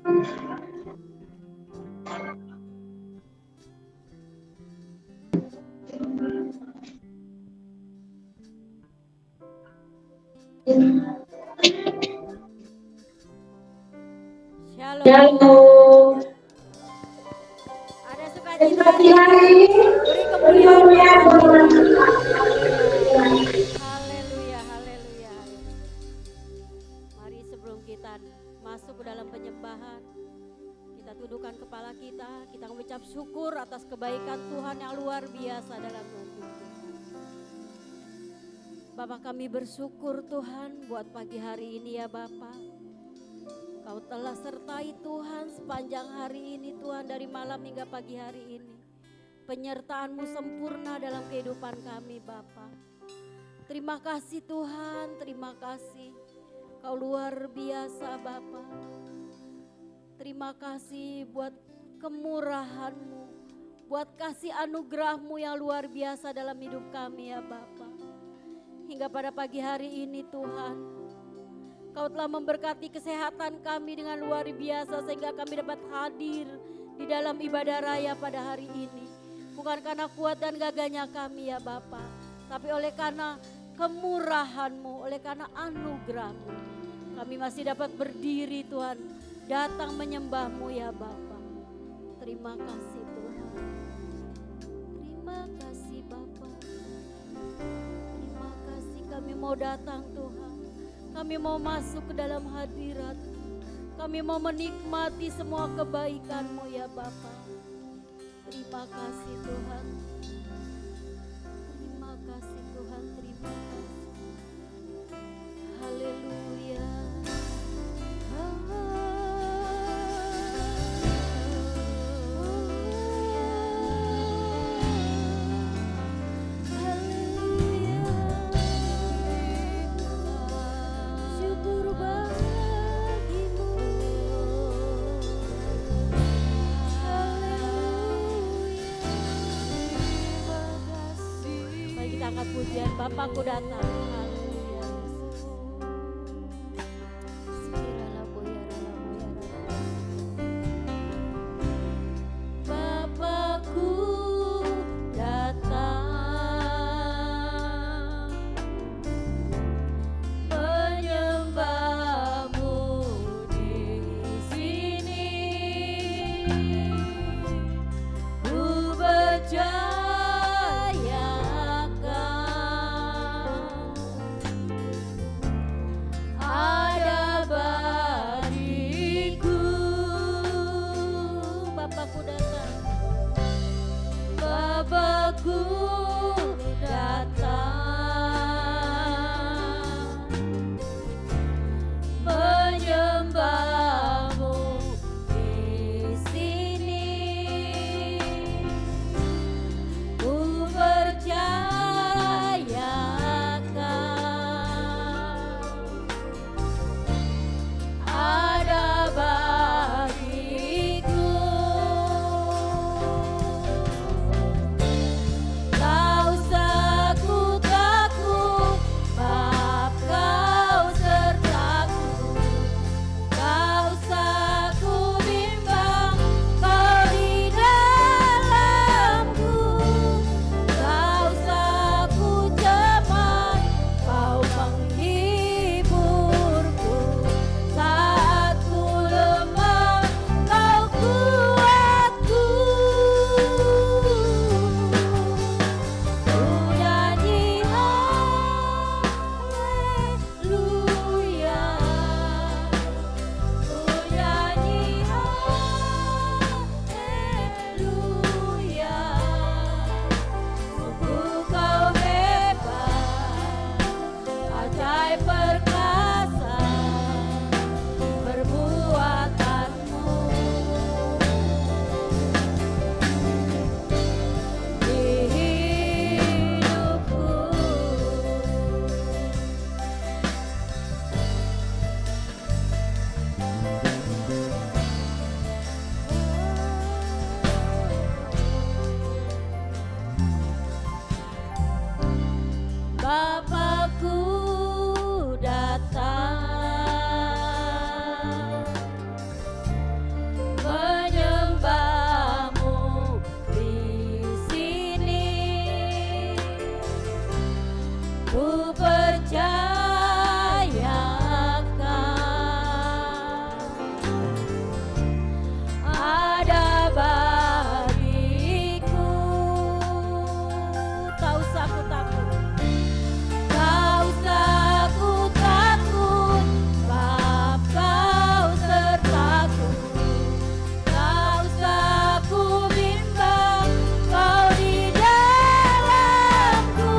Shalom. Ada sukacita hari ini, beri kemuliaan buat Tuhan kita. Haleluya, haleluya, haleluya. Mari sebelum kita masuk ke dalam penyembahan, kita tundukkan kepala kita mengucap syukur atas kebaikan Tuhan yang luar biasa dalam hidup kita. Bapak, kami bersyukur Tuhan buat pagi hari ini ya Bapak. Kau telah sertai Tuhan sepanjang hari ini Tuhan, dari malam hingga pagi hari ini. Penyertaan-Mu sempurna dalam kehidupan kami Bapa. Terima kasih Tuhan, terima kasih. Kau luar biasa Bapa. Terima kasih buat kemurahan-Mu, buat kasih anugerah-Mu yang luar biasa dalam hidup kami ya Bapa. Hingga pada pagi hari ini Tuhan, Kau telah memberkati kesehatan kami dengan luar biasa sehingga kami dapat hadir di dalam ibadah raya pada hari ini. Bukan karena kuat dan gagahnya kami ya Bapa, tapi oleh karena kemurahan-Mu, oleh karena anugerah-Mu. Kami masih dapat berdiri Tuhan, datang menyembah-Mu ya Bapa. Terima kasih Tuhan. Terima kasih Bapa. Terima kasih, kami mau datang Tuhan. Kami mau masuk ke dalam hadirat. Kami mau menikmati semua kebaikan-Mu ya Bapa. Terima kasih Tuhan. Terima kasih Tuhan, terima kasih. Haleluya. Angkat pujian, Bapakku datang. Haleluya. Bapakku datang, menyembah-Mu di sini. Ku percaya ku percayakan ada bagiku. Tak usah ku takut, tak usah ku takut, sebab kau sertaku. Tak usah ku bimbang, kau di dalamku.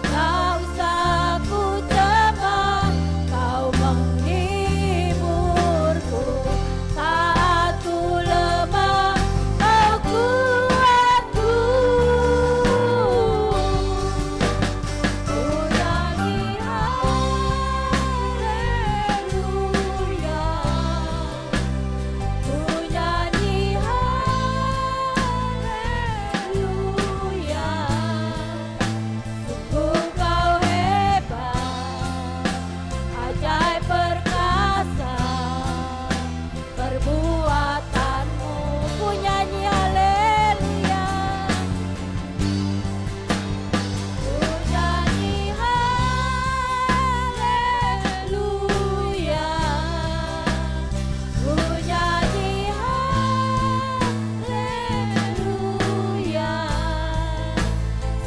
Tak usah ku cemas, kau menghiburku. Saat ku lemah, kau kuatku. Ku nyanyi haleluya, ku nyanyi haleluya. Sungguh kau hebat, ajaib perkasa perbuatanmu. Ku nyanyi haleluya, ku nyanyi haleluya, ku nyanyi haleluya.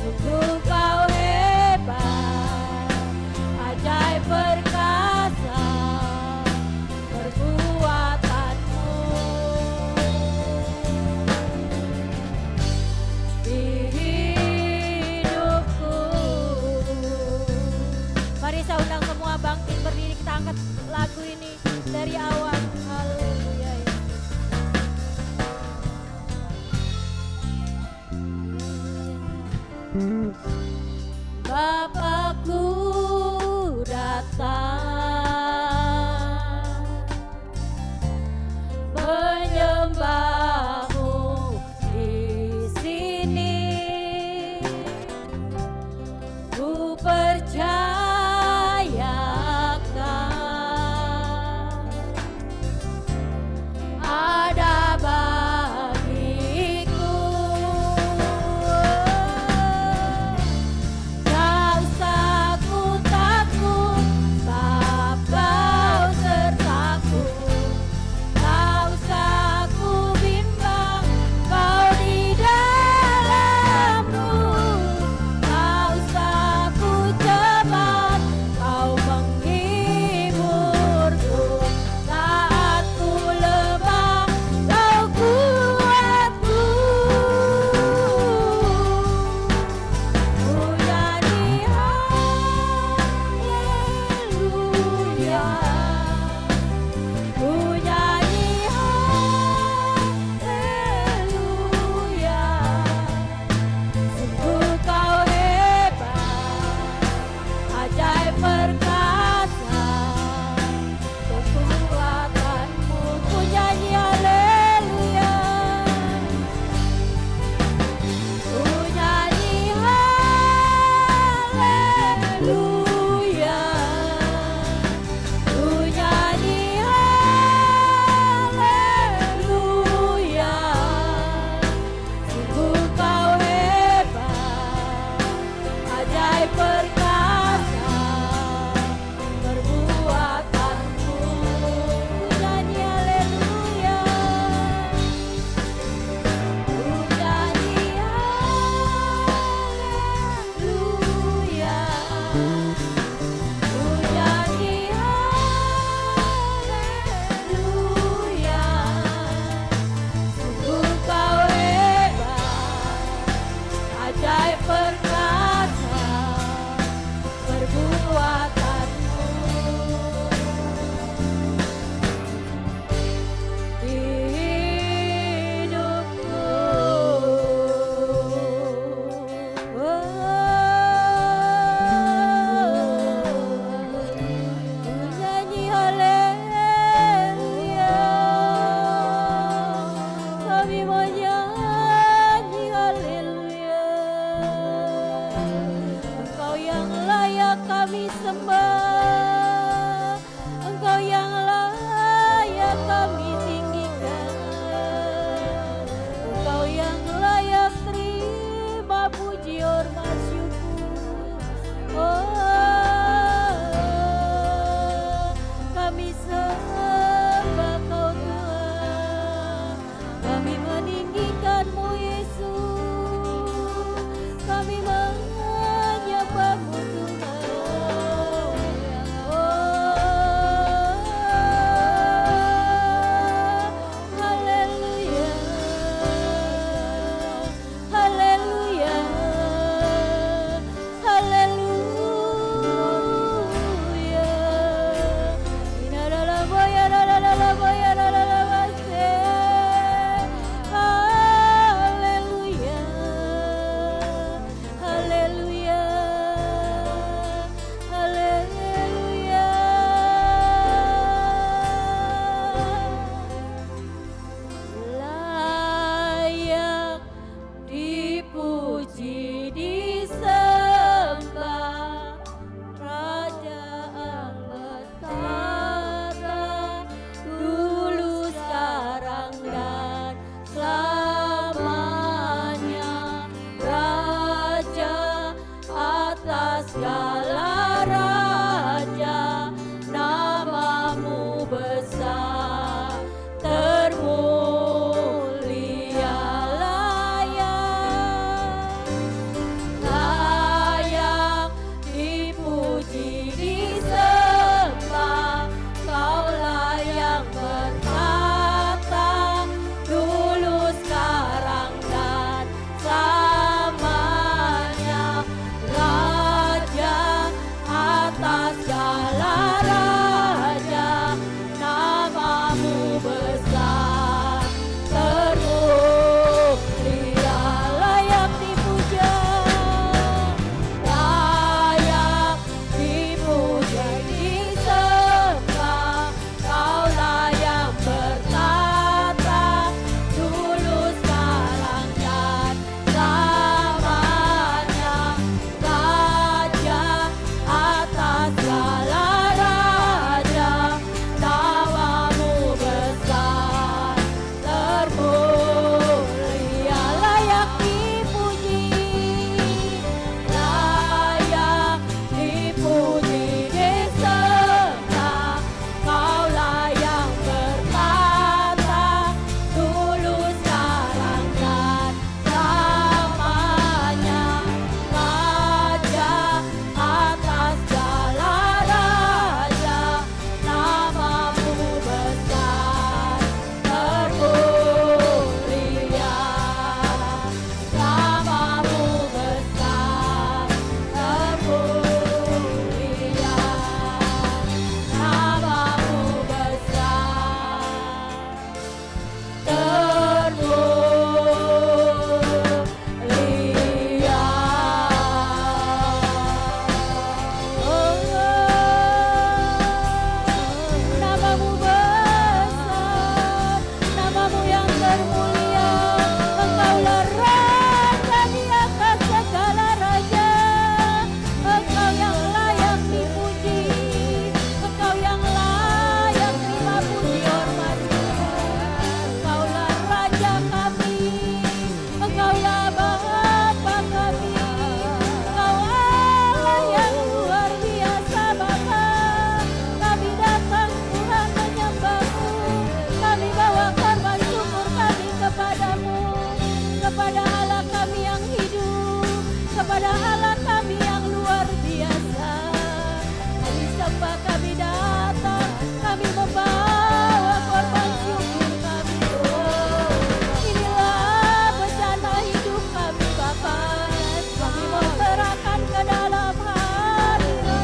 Sungguh kau hebat, ajaib perkasa perbuatanmu. Di hidupku, mari saya undang semua bangkit berdiri, kita angkat lagu ini dari awal. Haleluya. Bapakku datang menyembahmu di sini. Ku percayakan ada bagiku. Tak usah ku takut, sebab kau sertaku. Tak usah ku bimbang, kau di dalamku. Tak usah ku cemas, kau menghiburku. Saat ku lemah, kau kuatku. Ku nyanyi haleluya, ku nyanyi haleluya. Sungguh kau hebat, ajaib perkasa perbuatanmu. Ku nyanyi haleluya, ku nyanyi haleluya, ku nyanyi haleluya. Sungguh kau hebat, ajaib perkasa perbuatanmu. Ku nyanyi haleluya, ku nyanyi haleluya, ku nyanyi haleluya. Sungguh kau hebat, ajaib perkasa perbuatanmu. Di hidupku, ku nyanyi haleluya, kami menyanyi haleluya. Engkau yang layak kami sembah, Engkau yang layak kami tinggikan, Engkau yang layak terima puji hormat syukur. atas segala raja, namamu besar, termulia layak dipuji disembah, kaulah yang bertata dulu sekarang dan selamanya, raja atas segala raja, namamu besar, termulia layak dipuja, layak dipuja disembah, kaulah yang bertata dulu sekarang dan selamanya, raja atas segala raja, namamu besar, termulia layak dipuji, layak dipuji disembah, kaulah yang bertata dulu sekarang dan selamanya, raja atas segala raja, namamu besar, termulia, namamu besar, termulia, namamu besar, termulia. Namamu besar, namamu yang termulia, engkaulah raja di atas segala raja, engkau yang layak dipuji, engkau yang layak terima puji hormat, engkaulah raja kami, engkaulah Bapa kami, engkau Allah yang luar biasa Bapa, kami datang Tuhan menyembahmu, kami bawa korban syukur kami kepadamu, kepada Allah kami yang hidup, kepada Allah kami yang luar biasa, kami sembah, kami datang, kami membawa korban syukur kami, inilah bencana hidup kami Bapa, kami mau serahkan ke dalam hadirat-Mu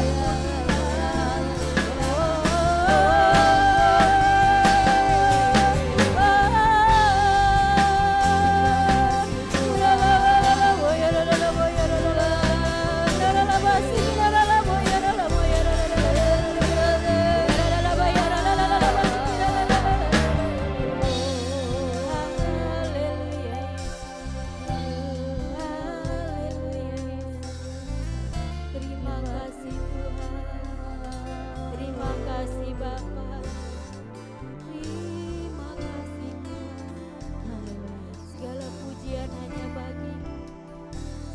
Terima kasih Tuhan, terima kasih Bapa, terima kasih Tuhan. Segala pujian hanya bagi,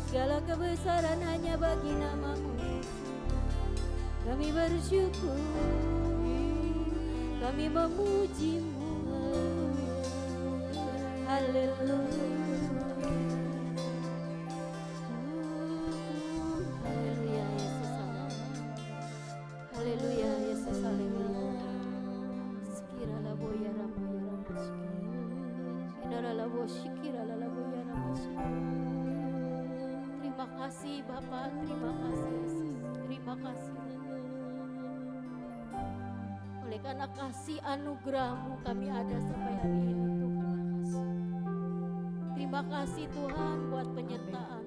segala kebesaran hanya bagi nama-Mu. Kami bersyukur, kami memuji-Mu. Haleluya. Haleluya Yesus, haleluya Yesus, haleluya. Sekiranya boya ramaya ramashki, sekiranya boshikira lala boya ramashki. Terima kasih Bapak, terima kasih Yesus, terima kasih. Oleh karena kasih anugerah-Mu kami ada sampai hari ini Tuhan. Terima kasih Tuhan buat penyertaan,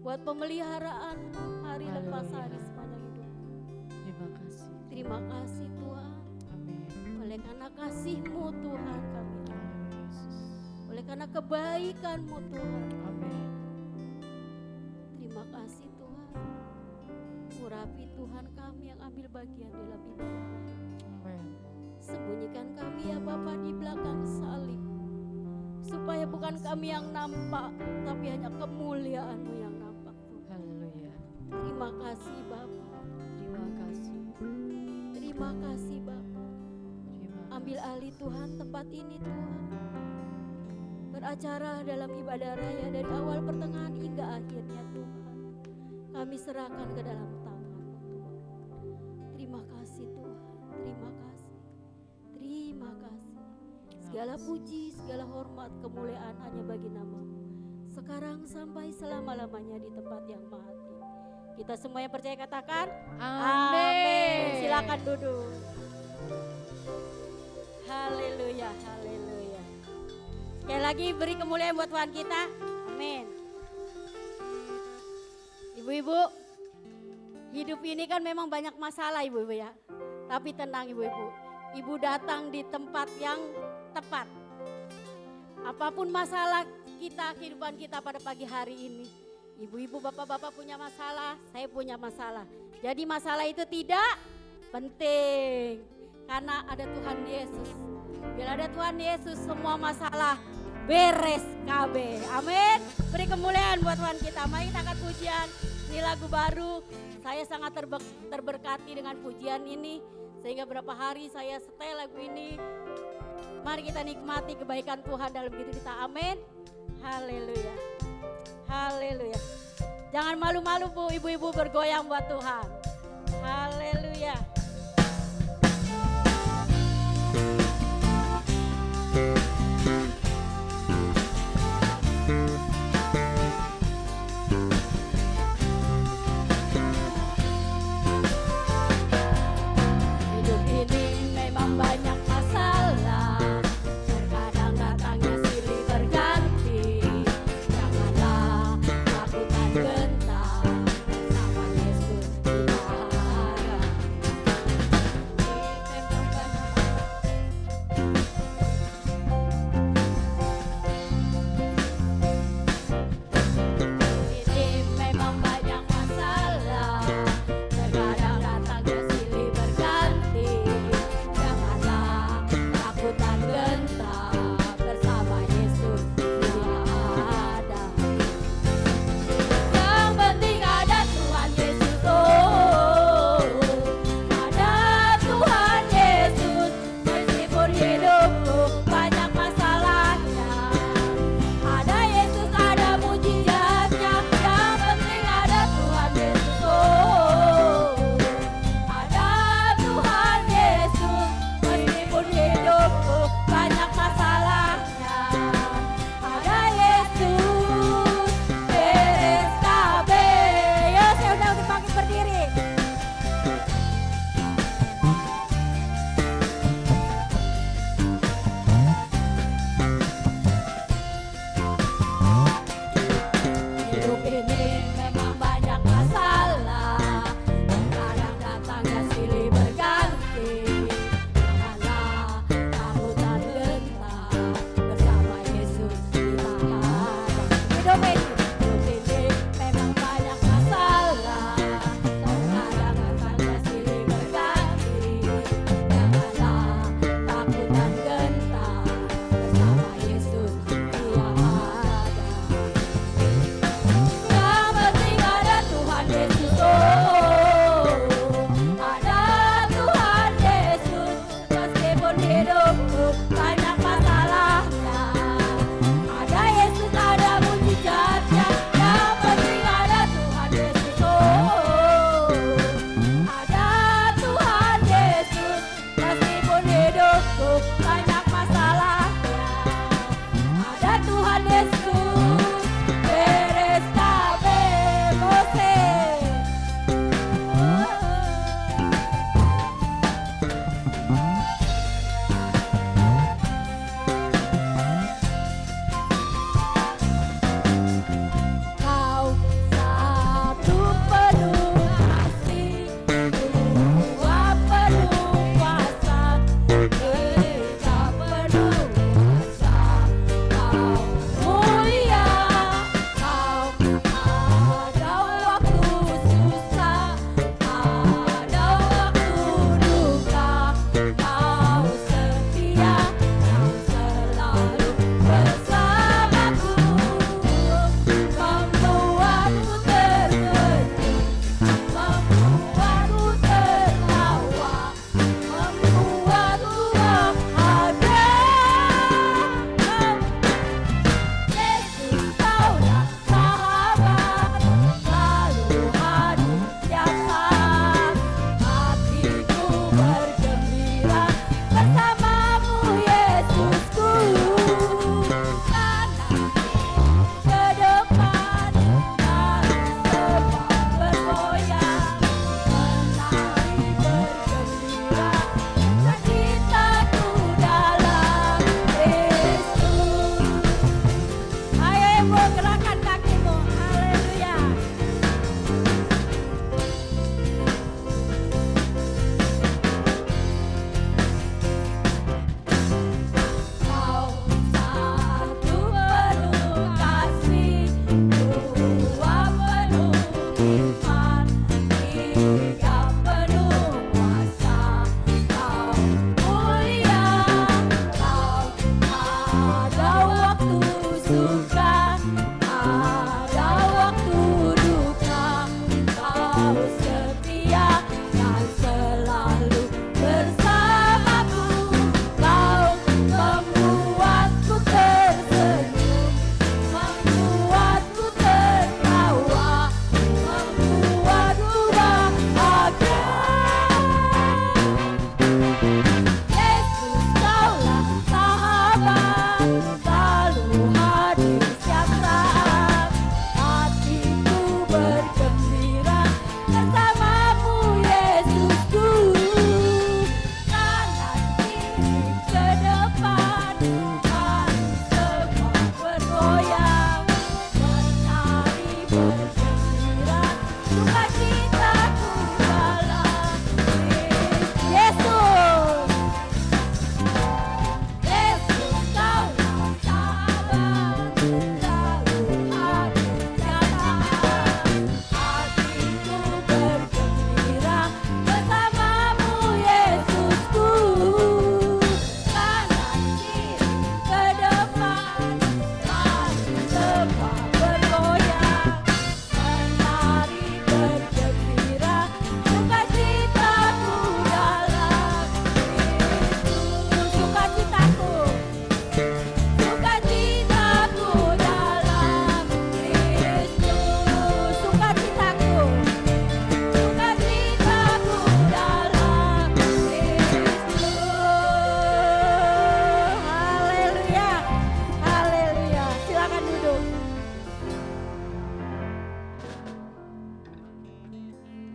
buat pemeliharaan hari lepas hari sepanjang hidup. Terima kasih. Terima kasih Tuhan. Amin. Oleh karena kasih-Mu Tuhan kami ada. Oleh karena kebaikan-Mu Tuhan. Amin. Terima kasih Tuhan. Urapi Tuhan kami yang ambil bagian dalam ibadah. Amin. Sembunyikan kami ya Bapa di belakang salib, supaya bukan kami yang nampak, tapi hanya kemuliaan-Mu yang nampak Tuhan. Haleluya. Terima kasih Bapa. Terima kasih. Terima kasih Bapa. Terima Ambil kasih. alih Tuhan tempat ini Tuhan. Beracara dalam ibadah raya dari awal pertengahan hingga akhirnya Tuhan. Kami serahkan ke dalam tangan-Mu Tuhan. Terima kasih Tuhan. Terima kasih. Terima kasih. Segala puji, segala hormat, kemuliaan hanya bagi nama-Mu. Sekarang sampai selama-lamanya di tempat yang maha tinggi. Kita semua yang percaya katakan Amin. Silakan duduk. Haleluya, haleluya. Sekali lagi beri kemuliaan buat Tuhan kita. Amin. Ibu-ibu, hidup ini kan memang banyak masalah ibu-ibu ya. Tapi tenang ibu-ibu, ibu datang di tempat yang tepat. Apapun masalah kita, kehidupan kita pada pagi hari ini. Ibu-ibu, bapak-bapak punya masalah, saya punya masalah. Jadi masalah itu tidak penting. Karena ada Tuhan Yesus. Bila ada Tuhan Yesus, semua masalah beres KB. Amin. Beri kemuliaan buat Tuhan kita. Mari kita angkat pujian. Ini lagu baru. Saya sangat terberkati dengan pujian ini. Sehingga berapa hari saya setel lagu ini. Mari kita nikmati kebaikan Tuhan dalam hidup kita. Amin. Haleluya. Haleluya. Jangan malu-malu Bu, ibu-ibu bergoyang buat Tuhan. Haleluya. Hidup ini memang banyak masalah. Terkadang datangnya silih berganti. Janganlah takut dan gentar. Sama Yesus kita harap.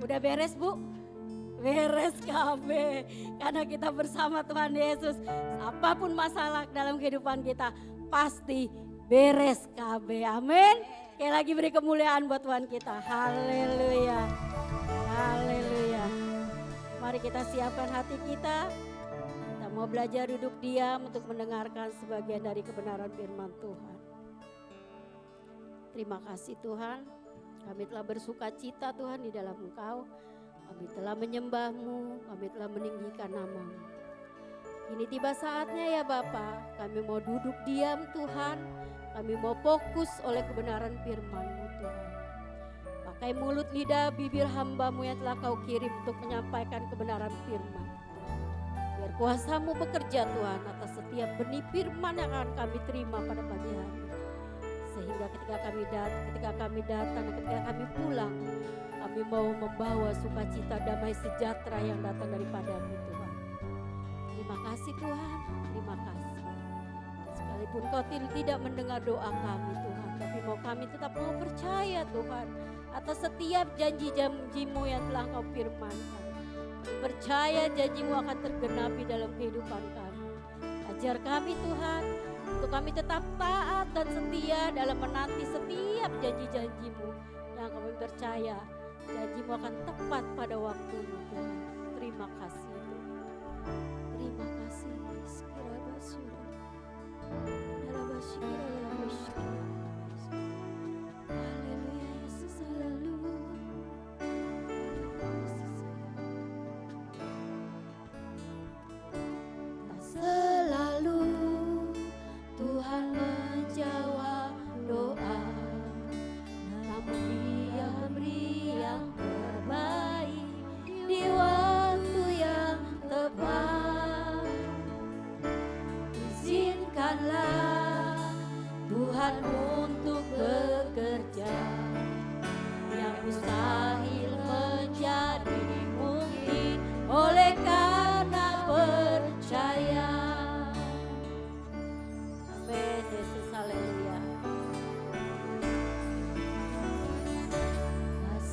Udah beres Bu? Beres KB. Karena kita bersama Tuhan Yesus. Apapun masalah dalam kehidupan kita pasti beres KB. Amin. Sekali lagi beri kemuliaan buat Tuhan kita. Haleluya. Haleluya. Mari kita siapkan hati kita. Kita mau belajar duduk diam untuk mendengarkan sebagian dari kebenaran firman Tuhan. Terima kasih Tuhan. Kami telah bersuka cita Tuhan di dalam Engkau. Kami telah menyembah-Mu, kami telah meninggikan nama-Mu. Ini tiba saatnya ya Bapa, kami mau duduk diam Tuhan. Kami mau fokus oleh kebenaran firman-Mu Tuhan. Pakai mulut lidah bibir hamba-Mu yang telah Kau kirim untuk menyampaikan kebenaran firman. Biar kuasa-Mu bekerja Tuhan atas setiap benih firman yang akan kami terima pada pagi hari. Sehingga ketika kami datang, ketika kami pulang, kami mau membawa sukacita damai sejahtera yang datang daripada-Mu Tuhan. Terima kasih Tuhan, terima kasih. Sekalipun Kau tidak mendengar doa kami Tuhan, tapi mau kami tetap mau percaya Tuhan atas setiap janji-janji-Mu yang telah Kau firmankan. Percaya janji-Mu akan tergenapi dalam kehidupan kami. Ajar kami Tuhan, untuk kami tetap taat dan setia dalam menanti setiap janji-janji-Mu yang kami percaya janji-Mu akan tepat pada waktu-Mu Tuhan. Terima kasih Tuhan. Terima kasih. Haleluya Yesus, haleluya. Tak selalu Tuhan menjawab doa, namun Dia beri yang terbaik di waktu yang tepat. Izinkanlah Tuhan untuk bekerja, yang mustahil menjadi mungkin oleh karena percaya. Amin Yesus, haleluya.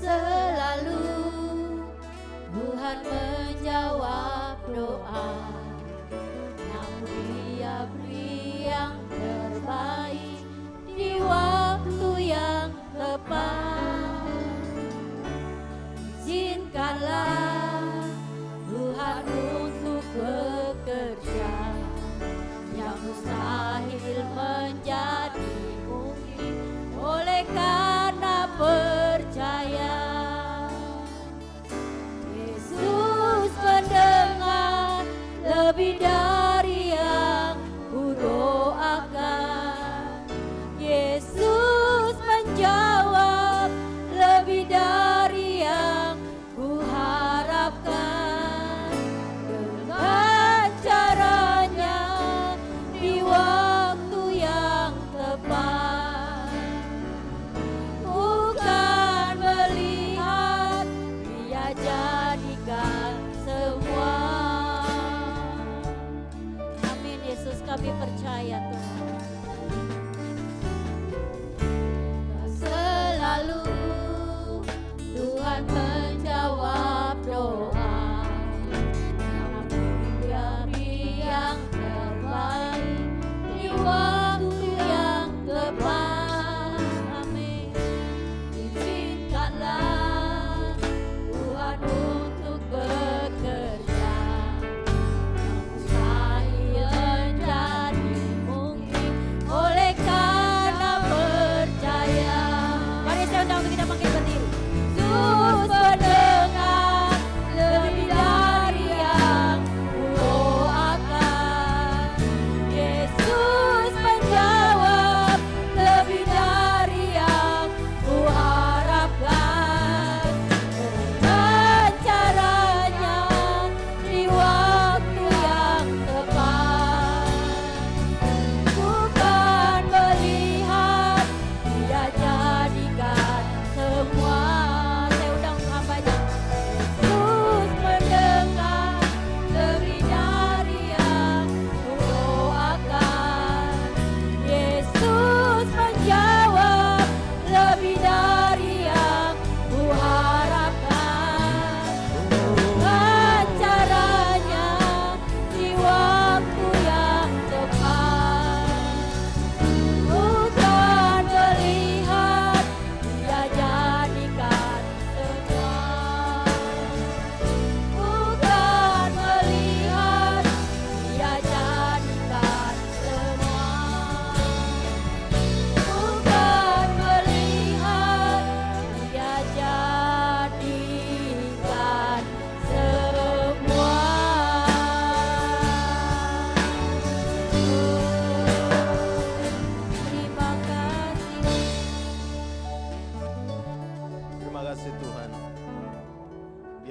Selalu Tuhan menjawab doa, namun Dia beri yang terbaik di waktu yang tepat. Izinkanlah Tuhan untuk bekerja, yang mustahil menjadi mungkin oleh karena percaya. Yesus mendengar lebih dari yang kudoakan. Yesus menjawab lebih dari yang kuharapkan. Dengan caranya di waktu yang tepat. Bukan melihat, Dia jadikan semua. Amin Yesus, kami percaya Tuhan. Selalu Tuhan menjawab doa, namun Dia beri yang terbaik di waktu yang tepat. Amin. Izinkanlah Tuhan untuk bekerja, yang mustahil menjadi mungkin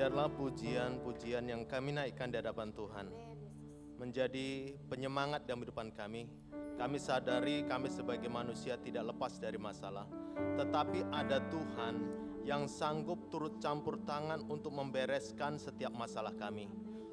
Biarlah pujian-pujian yang kami naikkan di hadapan Tuhan menjadi penyemangat dalam kehidupan kami. Kami sadari kami sebagai manusia tidak lepas dari masalah, tetapi ada Tuhan yang sanggup turut campur tangan untuk membereskan setiap masalah kami.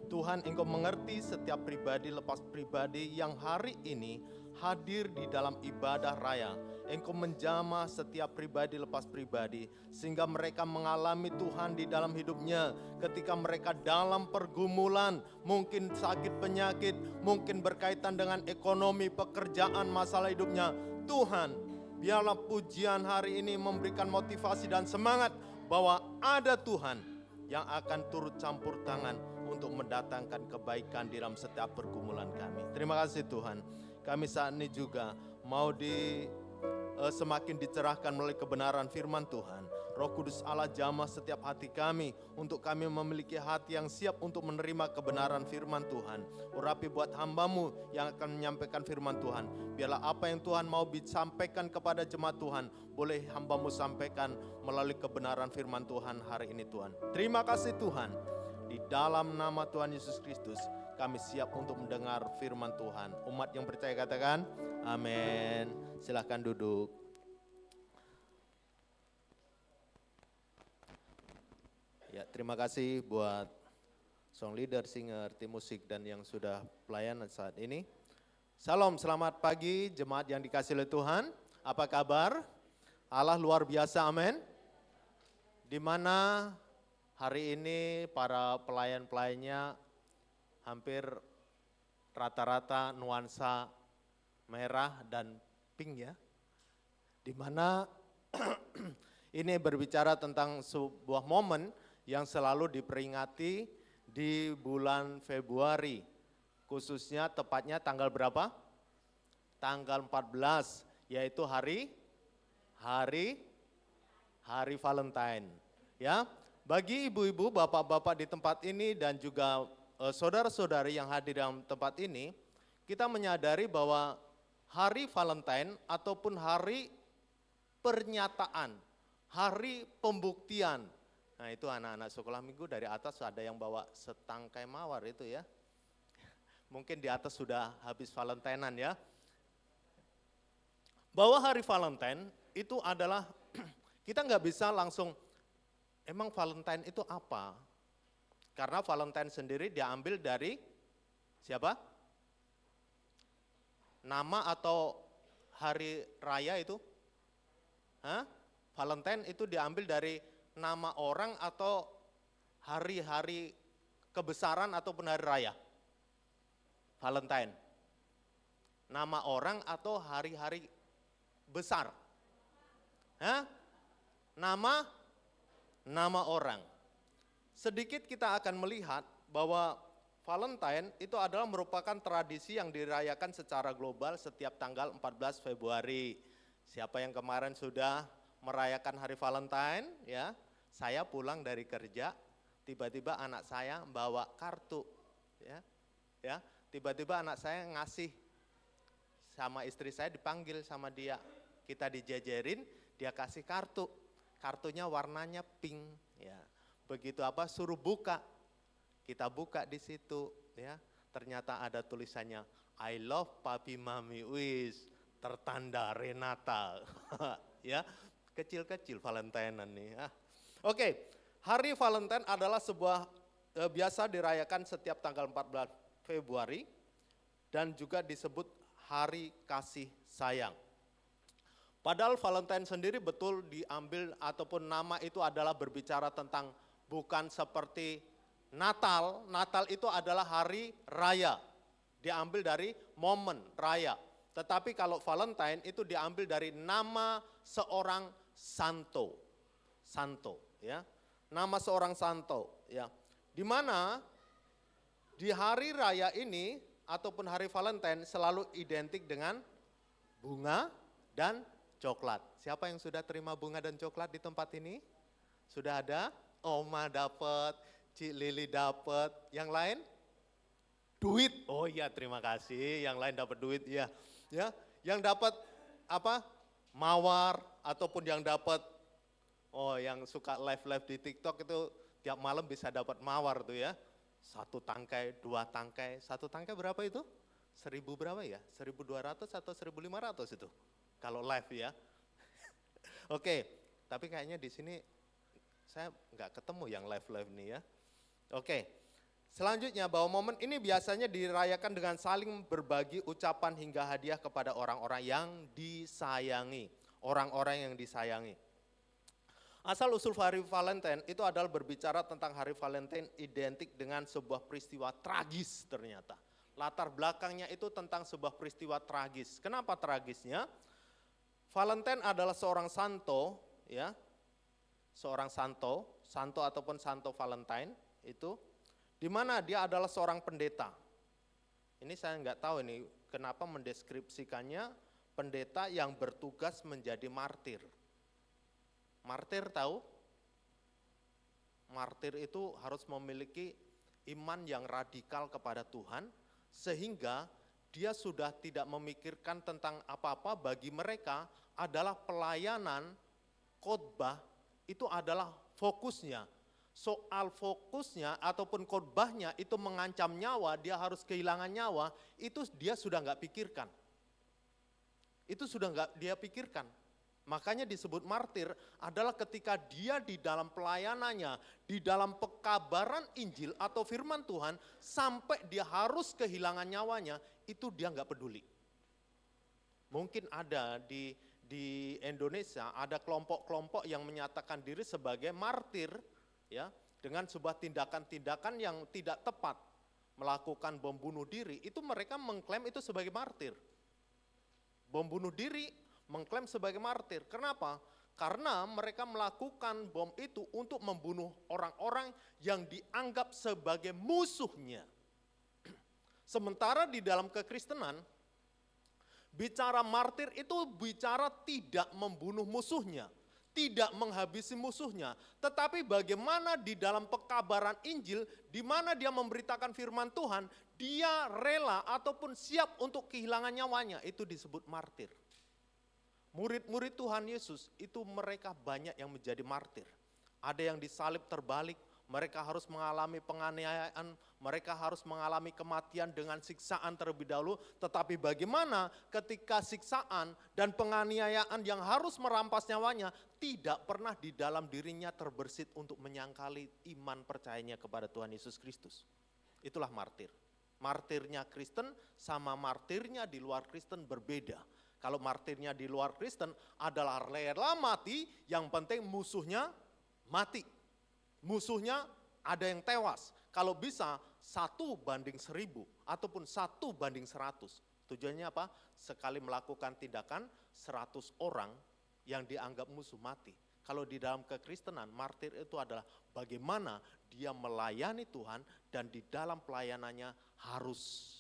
Tuhan, Engkau mengerti setiap pribadi lepas pribadi yang hari ini hadir di dalam ibadah raya. Engkau menjamah setiap pribadi lepas pribadi, sehingga mereka mengalami Tuhan di dalam hidupnya. Ketika mereka dalam pergumulan, mungkin sakit penyakit, mungkin berkaitan dengan ekonomi, pekerjaan, masalah hidupnya. Tuhan, biarlah pujian hari ini memberikan motivasi dan semangat bahwa ada Tuhan yang akan turut campur tangan untuk mendatangkan kebaikan di dalam setiap pergumulan kami. Terima kasih Tuhan. Kami saat ini juga mau semakin dicerahkan melalui kebenaran firman Tuhan. Roh Kudus Allah jamah setiap hati kami untuk kami memiliki hati yang siap untuk menerima kebenaran firman Tuhan. Urapi buat hamba-Mu yang akan menyampaikan firman Tuhan. Biarlah apa yang Tuhan mau disampaikan kepada jemaat Tuhan, boleh hamba-Mu sampaikan melalui kebenaran firman Tuhan hari ini Tuhan. Terima kasih Tuhan. Di dalam nama Tuhan Yesus Kristus, kami siap untuk mendengar firman Tuhan. Umat yang percaya katakan, amin. Silahkan duduk. Ya, terima kasih buat song leader, singer, tim musik, dan yang sudah pelayanan saat ini. Salam, selamat pagi jemaat yang dikasihi oleh Tuhan. Apa kabar? Allah luar biasa, amin. Di mana hari ini para pelayan-pelayannya hampir rata-rata nuansa merah dan pink ya. Di mana ini berbicara tentang sebuah momen yang selalu diperingati di bulan Februari. Khususnya tepatnya tanggal berapa? Tanggal 14, yaitu hari Valentine. Ya. Bagi ibu-ibu, bapak-bapak di tempat ini dan juga saudara-saudari yang hadir dalam tempat ini, kita menyadari bahwa hari Valentine ataupun hari pernyataan, hari pembuktian. Nah itu anak-anak sekolah minggu dari atas ada yang bawa setangkai mawar itu ya. Mungkin di atas sudah habis Valentinean ya. Bahwa hari Valentine itu adalah, kita nggak bisa langsung, emang Valentine itu apa? Karena Valentine sendiri diambil dari siapa? Nama atau hari raya itu? Valentine itu diambil dari nama orang atau hari-hari kebesaran ataupun hari raya? Valentine. Nama orang atau hari-hari besar? Nama orang. Sedikit kita akan melihat bahwa Valentine itu adalah merupakan tradisi yang dirayakan secara global setiap tanggal 14 Februari. Siapa yang kemarin sudah merayakan hari Valentine ya? Saya pulang dari kerja, tiba-tiba anak saya bawa kartu ya. Tiba-tiba anak saya ngasih sama istri saya, dipanggil sama dia. Kita dijejerin, dia kasih kartu. Kartunya warnanya pink ya. Begitu suruh buka. Kita buka di situ ya. Ternyata ada tulisannya I love papi mami tertanda Renata. Ya. Kecil-kecil Valentinean nih. Oke, hari Valentine adalah sebuah biasa dirayakan setiap tanggal 14 Februari dan juga disebut hari kasih sayang. Padahal Valentine sendiri betul diambil ataupun nama itu adalah berbicara tentang bukan seperti Natal. Natal itu adalah hari raya, diambil dari momen raya. Tetapi kalau Valentine itu diambil dari nama seorang santo. Santo ya. Nama seorang santo ya. Di mana di hari raya ini ataupun hari Valentine selalu identik dengan bunga dan coklat. Siapa yang sudah terima bunga dan coklat di tempat ini? Sudah ada? Oma dapat, Cik Lili dapat, yang lain? Duit. Oh iya, terima kasih. Yang lain dapat duit ya. Ya, yang dapat apa? Mawar ataupun yang dapat yang suka live-live di TikTok itu tiap malam bisa dapat mawar tuh ya. 1 tangkai, 2 tangkai, 1 tangkai berapa itu? 1000 berapa ya? 1200 atau 1500 itu kalau live ya. Oke, tapi kayaknya di sini saya nggak ketemu yang live nih ya. Oke, selanjutnya bahwa momen ini biasanya dirayakan dengan saling berbagi ucapan hingga hadiah kepada orang-orang yang disayangi. Orang-orang yang disayangi. Asal usul hari Valentine itu adalah berbicara tentang hari Valentine identik dengan sebuah peristiwa tragis ternyata. Latar belakangnya itu tentang sebuah peristiwa tragis. Kenapa tragisnya? Valentine adalah seorang santo, ya, seorang santo ataupun santo Valentine itu, di mana dia adalah seorang pendeta. Ini saya nggak tahu ini kenapa mendeskripsikannya pendeta yang bertugas menjadi martir. Martir tahu? Martir itu harus memiliki iman yang radikal kepada Tuhan, sehingga dia sudah tidak memikirkan tentang apa-apa. Bagi mereka adalah pelayanan, khotbah itu adalah fokusnya. Soal fokusnya ataupun khotbahnya itu mengancam nyawa, dia harus kehilangan nyawa, itu dia sudah nggak pikirkan. Itu sudah nggak dia pikirkan. Makanya disebut martir adalah ketika dia di dalam pelayanannya, di dalam pekabaran Injil atau firman Tuhan, sampai dia harus kehilangan nyawanya, itu dia nggak peduli. Mungkin ada di Indonesia, ada kelompok-kelompok yang menyatakan diri sebagai martir, ya, dengan sebuah tindakan-tindakan yang tidak tepat, melakukan bom bunuh diri, itu mereka mengklaim itu sebagai martir. Bom bunuh diri mengklaim sebagai martir. Kenapa? Karena mereka melakukan bom itu untuk membunuh orang-orang yang dianggap sebagai musuhnya. Sementara di dalam kekristenan, bicara martir itu bicara tidak membunuh musuhnya, tidak menghabisi musuhnya, tetapi bagaimana di dalam pekabaran Injil, di mana dia memberitakan firman Tuhan, dia rela ataupun siap untuk kehilangan nyawanya, itu disebut martir. Murid-murid Tuhan Yesus itu mereka banyak yang menjadi martir. Ada yang disalib terbalik, mereka harus mengalami penganiayaan, mereka harus mengalami kematian dengan siksaan terlebih dahulu. Tetapi bagaimana ketika siksaan dan penganiayaan yang harus merampas nyawanya tidak pernah di dalam dirinya terbersit untuk menyangkali iman percayanya kepada Tuhan Yesus Kristus. Itulah martir. Martirnya Kristen sama martirnya di luar Kristen berbeda. Kalau martirnya di luar Kristen adalah rela mati, yang penting musuhnya mati. Musuhnya ada yang tewas. Kalau bisa 1:1000 ataupun 1:100. Tujuannya apa? Sekali melakukan tindakan 100 orang yang dianggap musuh mati. Kalau di dalam kekristenan, martir itu adalah bagaimana dia melayani Tuhan dan di dalam pelayanannya harus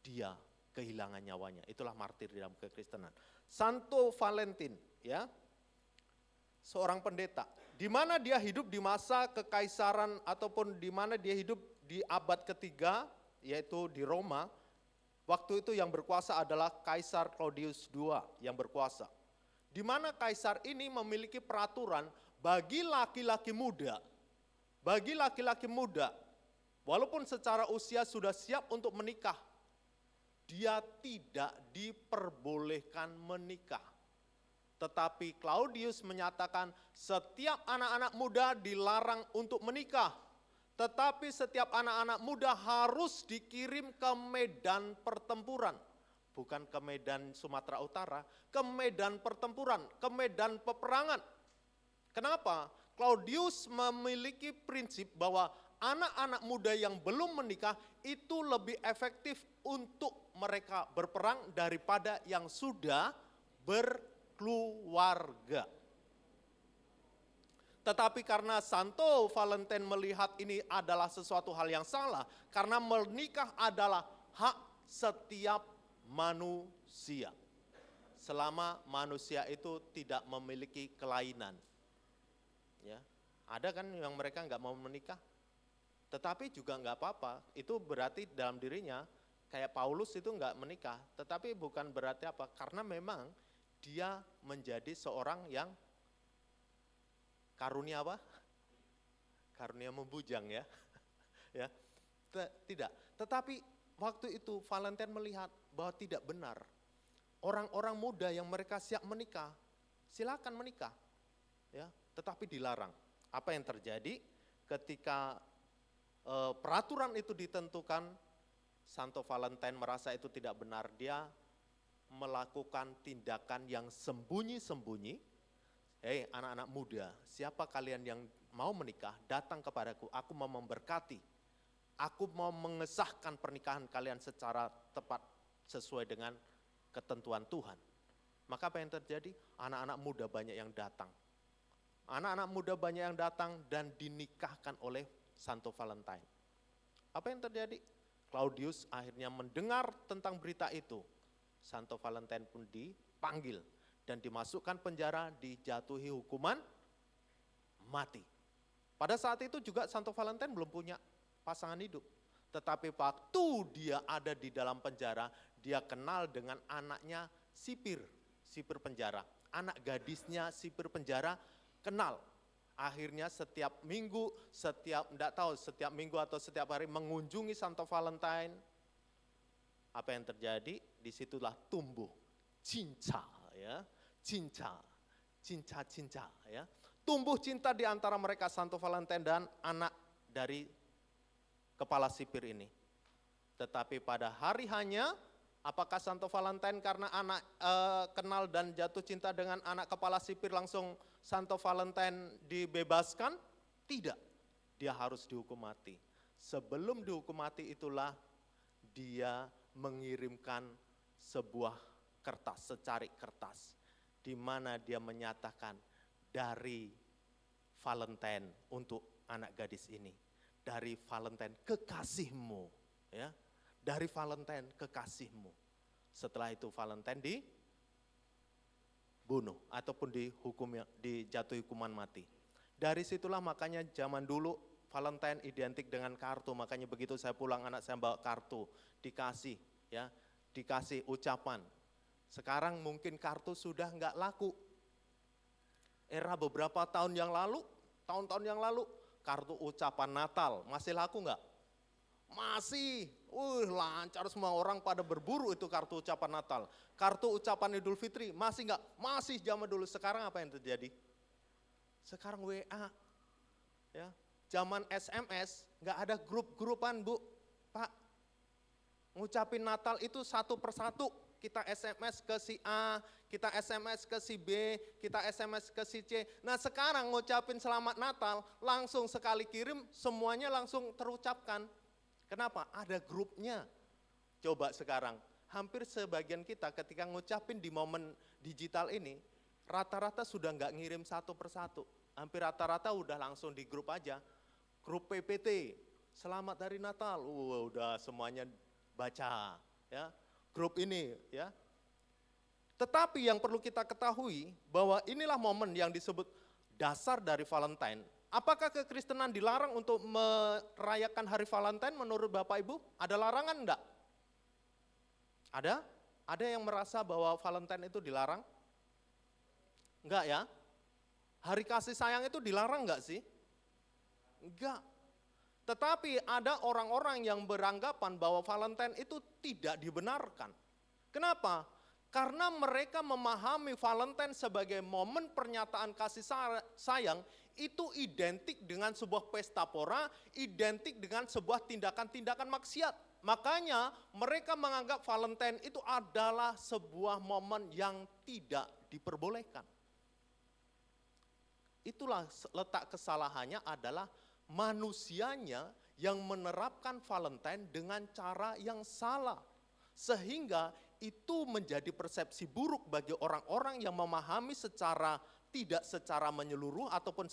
dia kehilangan nyawanya. Itulah martir di dalam kekristenan. Santo Valentin, ya, seorang pendeta, di mana dia hidup di masa kekaisaran ataupun di mana dia hidup di abad ketiga, yaitu di Roma. Waktu itu yang berkuasa adalah Kaisar Claudius II yang berkuasa. Di mana kaisar ini memiliki peraturan bagi laki-laki muda, walaupun secara usia sudah siap untuk menikah, dia tidak diperbolehkan menikah. Tetapi Claudius menyatakan setiap anak-anak muda dilarang untuk menikah. Tetapi setiap anak-anak muda harus dikirim ke medan pertempuran. Bukan ke medan Sumatera Utara, ke medan pertempuran, ke medan peperangan. Kenapa? Claudius memiliki prinsip bahwa anak-anak muda yang belum menikah itu lebih efektif untuk mereka berperang daripada yang sudah berkeluarga. Tetapi karena Santo Valentine melihat ini adalah sesuatu hal yang salah, karena menikah adalah hak setiap manusia. Selama manusia itu tidak memiliki kelainan. Ya, ada kan yang mereka nggak mau menikah, tetapi juga nggak apa-apa. Itu berarti dalam dirinya kayak Paulus itu nggak menikah, tetapi bukan berarti apa? Karena memang dia menjadi seorang yang karunia apa? karunia membujang ya. Ya. Tidak, tetapi waktu itu Valentine melihat bahwa tidak benar. Orang-orang muda yang mereka siap menikah, silakan menikah. Ya, tetapi dilarang. Apa yang terjadi ketika peraturan itu ditentukan, Santo Valentine merasa itu tidak benar. Dia melakukan tindakan yang sembunyi-sembunyi. Hei anak-anak muda, siapa kalian yang mau menikah, datang kepadaku, aku mau memberkati. Aku mau mengesahkan pernikahan kalian secara tepat sesuai dengan ketentuan Tuhan. Maka apa yang terjadi? Anak-anak muda banyak yang datang. Anak-anak muda banyak yang datang dan dinikahkan oleh Santo Valentine. Apa yang terjadi? Claudius akhirnya mendengar tentang berita itu. Santo Valentine pun dipanggil dan dimasukkan penjara, dijatuhi hukuman mati. Pada saat itu juga Santo Valentine belum punya pasangan hidup. Tetapi waktu dia ada di dalam penjara, dia kenal dengan anaknya sipir penjara. Anak gadisnya sipir penjara kenal. Akhirnya setiap minggu, setiap minggu atau setiap hari mengunjungi Santo Valentine. Apa yang terjadi? Disitulah tumbuh cinta, ya, cinta ya. Tumbuh cinta di antara mereka Santo Valentine dan anak dari kepala sipir ini. Tetapi pada hari hanya, apakah Santo Valentine karena anak kenal dan jatuh cinta dengan anak kepala sipir langsung Santo Valentine dibebaskan? Tidak, dia harus dihukum mati. Sebelum dihukum mati itulah dia mengirimkan sebuah kertas, secarik kertas, di mana dia menyatakan dari Valentine untuk anak gadis ini. Dari Valentine kekasihmu, ya, dari Valentine kekasihmu. Setelah itu Valentine dibunuh ataupun dijatuhi hukuman mati. Dari situlah makanya zaman dulu Valentine identik dengan kartu, makanya begitu saya pulang anak saya bawa kartu, dikasih, ya, dikasih ucapan. Sekarang mungkin kartu sudah enggak laku. Era beberapa tahun yang lalu, tahun-tahun yang lalu, kartu ucapan Natal, masih laku enggak? Masih, lancar semua orang pada berburu itu kartu ucapan Natal. Kartu ucapan Idul Fitri, masih enggak? Masih zaman dulu. Sekarang apa yang terjadi? Sekarang WA, ya, zaman SMS, enggak ada grup-grupan Bu, Pak. Ngucapin Natal itu satu persatu. Kita SMS ke si A, kita SMS ke si B, kita SMS ke si C. Nah sekarang ngucapin selamat Natal, langsung sekali kirim semuanya langsung terucapkan. Kenapa? Ada grupnya. Coba sekarang, hampir sebagian kita ketika ngucapin di momen digital ini, rata-rata sudah nggak ngirim satu persatu. Hampir rata-rata udah langsung di grup aja. Grup PPT, selamat hari Natal, udah semuanya baca, ya. Grup ini, ya. Tetapi yang perlu kita ketahui bahwa inilah momen yang disebut dasar dari Valentine. Apakah kekristenan dilarang untuk merayakan hari Valentine menurut Bapak Ibu? Ada larangan enggak? Ada? Ada yang merasa bahwa Valentine itu dilarang? Enggak ya? Hari kasih sayang itu dilarang enggak sih? Enggak. Tetapi ada orang-orang yang beranggapan bahwa Valentine itu tidak dibenarkan. Kenapa? Karena mereka memahami Valentine sebagai momen pernyataan kasih sayang itu identik dengan sebuah pesta pora, identik dengan sebuah tindakan-tindakan maksiat. Makanya mereka menganggap Valentine itu adalah sebuah momen yang tidak diperbolehkan. Itulah letak kesalahannya adalah manusianya yang menerapkan Valentine dengan cara yang salah. Sehingga itu menjadi persepsi buruk bagi orang-orang yang memahami tidak secara menyeluruh ataupun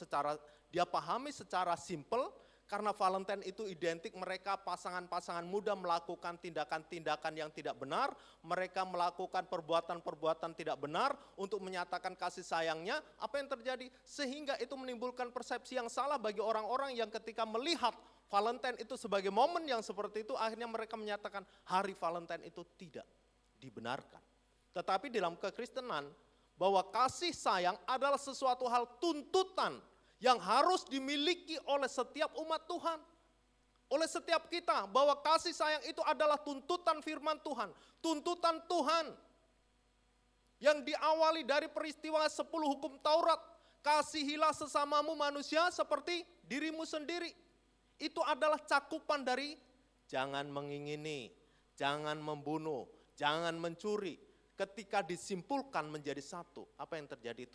dia pahami secara simpel. Karena Valentine itu identik mereka pasangan-pasangan muda melakukan tindakan-tindakan yang tidak benar, mereka melakukan perbuatan-perbuatan tidak benar untuk menyatakan kasih sayangnya. Apa yang terjadi? Sehingga itu menimbulkan persepsi yang salah bagi orang-orang yang ketika melihat Valentine itu sebagai momen yang seperti itu, akhirnya mereka menyatakan hari Valentine itu tidak dibenarkan. Tetapi dalam kekristenan, bahwa kasih sayang adalah sesuatu hal tuntutan yang harus dimiliki oleh setiap umat Tuhan. Oleh setiap kita, bahwa kasih sayang itu adalah tuntutan firman Tuhan. Tuntutan Tuhan yang diawali dari peristiwa 10 hukum Taurat. Kasihilah sesamamu manusia seperti dirimu sendiri. Itu adalah cakupan dari jangan mengingini, jangan membunuh, jangan mencuri. Ketika disimpulkan menjadi satu, apa yang terjadi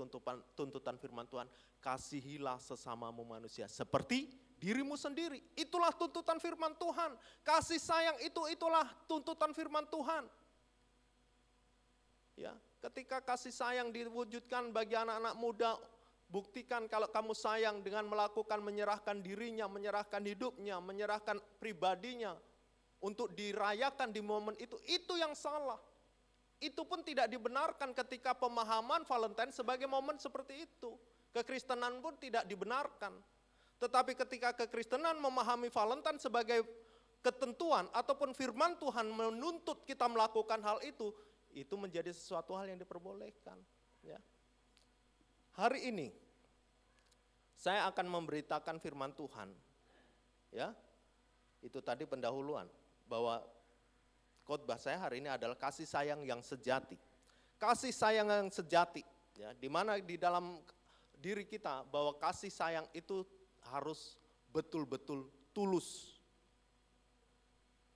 tuntutan firman Tuhan? Kasihilah sesamamu manusia seperti dirimu sendiri. Itulah tuntutan firman Tuhan. Kasih sayang itulah tuntutan firman Tuhan. Ya, ketika kasih sayang diwujudkan bagi anak-anak muda, buktikan kalau kamu sayang dengan melakukan menyerahkan dirinya, menyerahkan hidupnya, menyerahkan pribadinya untuk dirayakan di momen itu yang salah. Itu pun tidak dibenarkan ketika pemahaman Valentine sebagai momen seperti itu. Kekristenan pun tidak dibenarkan. Tetapi ketika kekristenan memahami Valentine sebagai ketentuan ataupun firman Tuhan menuntut kita melakukan hal itu menjadi sesuatu hal yang diperbolehkan. Ya. Hari ini saya akan memberitakan firman Tuhan. Ya, itu tadi pendahuluan bahwa khotbah saya hari ini adalah kasih sayang yang sejati. Kasih sayang yang sejati, ya, di mana di dalam diri kita bahwa kasih sayang itu harus betul-betul tulus,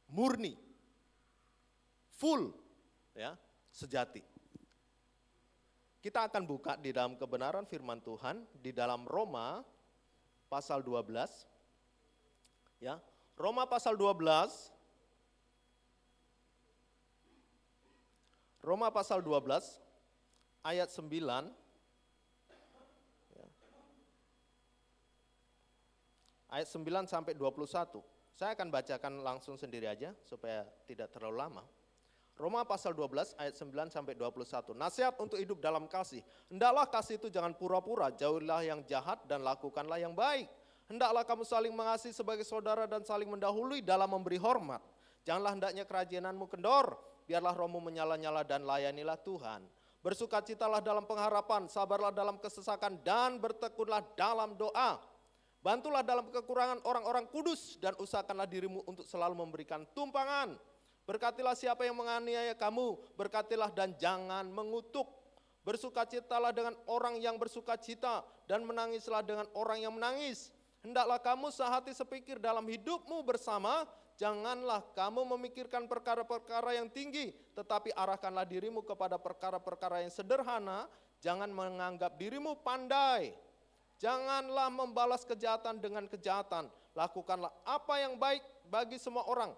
murni, full, ya, sejati. Kita akan buka di dalam kebenaran firman Tuhan di dalam Roma pasal 12. Ya, Roma pasal 12. Roma pasal 12 ayat 9. Ya. Ayat 9 sampai 21. Saya akan bacakan langsung sendiri aja supaya tidak terlalu lama. Roma pasal 12 ayat 9 sampai 21. Nasihat untuk hidup dalam kasih. Hendaklah kasih itu jangan pura-pura, jauhilah yang jahat dan lakukanlah yang baik. Hendaklah kamu saling mengasihi sebagai saudara dan saling mendahului dalam memberi hormat. Janganlah hendaknya kerajinanmu kendor, biarlah rohmu menyala-nyala dan layanilah Tuhan. Bersukacitalah dalam pengharapan, sabarlah dalam kesesakan dan bertekunlah dalam doa. Bantulah dalam kekurangan orang-orang kudus dan usahakanlah dirimu untuk selalu memberikan tumpangan. Berkatilah siapa yang menganiaya kamu, berkatilah dan jangan mengutuk. Bersukacitalah dengan orang yang bersukacita dan menangislah dengan orang yang menangis. Hendaklah kamu sehati sepikir dalam hidupmu bersama. Janganlah kamu memikirkan perkara-perkara yang tinggi, tetapi arahkanlah dirimu kepada perkara-perkara yang sederhana. Jangan menganggap dirimu pandai. Janganlah membalas kejahatan dengan kejahatan. Lakukanlah apa yang baik bagi semua orang.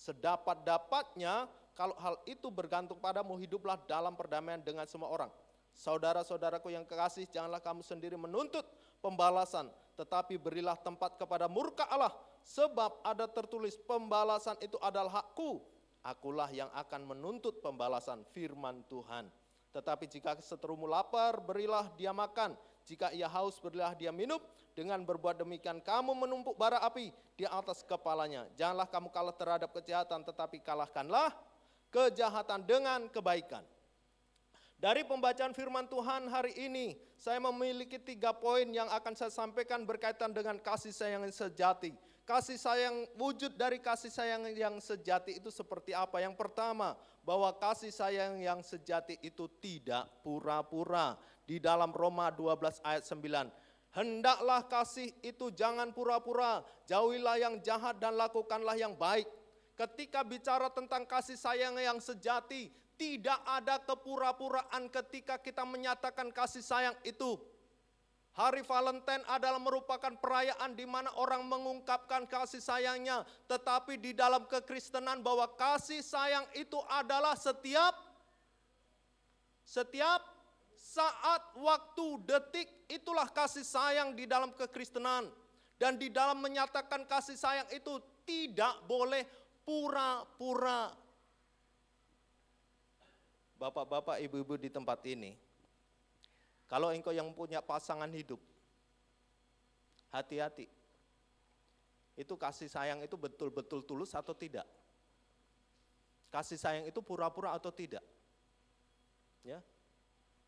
Sedapat-dapatnya, kalau hal itu bergantung padamu, hiduplah dalam perdamaian dengan semua orang. Saudara-saudaraku yang kekasih, janganlah kamu sendiri menuntut pembalasan, tetapi berilah tempat kepada murka Allah. Sebab ada tertulis, pembalasan itu adalah hakku. Akulah yang akan menuntut pembalasan, firman Tuhan. Tetapi jika seterumu lapar, berilah dia makan. Jika ia haus, berilah dia minum. Dengan berbuat demikian, kamu menumpuk bara api di atas kepalanya. Janganlah kamu kalah terhadap kejahatan, tetapi kalahkanlah kejahatan dengan kebaikan. Dari pembacaan firman Tuhan hari ini, saya memiliki 3 poin yang akan saya sampaikan berkaitan dengan kasih sayang yang sejati. Kasih sayang, wujud dari kasih sayang yang sejati itu seperti apa? Yang pertama, bahwa kasih sayang yang sejati itu tidak pura-pura. Di dalam Roma 12 ayat 9. Hendaklah kasih itu jangan pura-pura, jauhilah yang jahat dan lakukanlah yang baik. Ketika bicara tentang kasih sayang yang sejati, tidak ada kepura-puraan ketika kita menyatakan kasih sayang itu. Hari Valentine adalah merupakan perayaan di mana orang mengungkapkan kasih sayangnya. Tetapi di dalam kekristenan bahwa kasih sayang itu adalah setiap saat, waktu, detik, itulah kasih sayang di dalam kekristenan. Dan di dalam menyatakan kasih sayang itu tidak boleh pura-pura. Bapak-bapak, ibu-ibu di tempat ini, kalau engkau yang punya pasangan hidup, hati-hati. Itu kasih sayang itu betul-betul tulus atau tidak? Kasih sayang itu pura-pura atau tidak? Ya.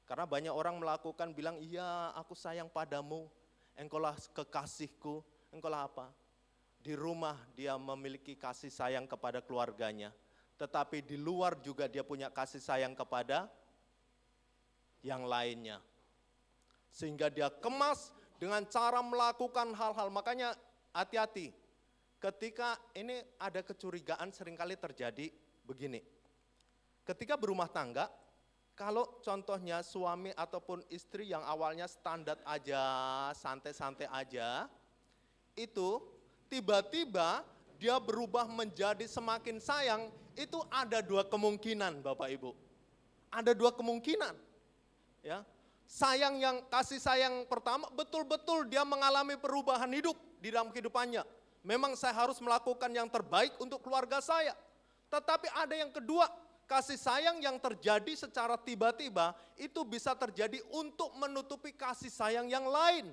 Karena banyak orang melakukan bilang, iya aku sayang padamu. engkaulah kekasihku, engkaulah apa? Di rumah dia memiliki kasih sayang kepada keluarganya, tetapi di luar juga dia punya kasih sayang kepada yang lainnya. Sehingga dia kemas dengan cara melakukan hal-hal, makanya hati-hati. Ketika ini ada kecurigaan seringkali terjadi begini. Ketika berumah tangga, kalau contohnya suami ataupun istri yang awalnya standar aja, santai-santai aja, itu tiba-tiba dia berubah menjadi semakin sayang, itu ada dua kemungkinan Bapak Ibu. Ada dua kemungkinan. Ya. Kasih sayang pertama betul-betul dia mengalami perubahan hidup di dalam kehidupannya. Memang saya harus melakukan yang terbaik untuk keluarga saya. Tetapi ada yang kedua, kasih sayang yang terjadi secara tiba-tiba itu bisa terjadi untuk menutupi kasih sayang yang lain.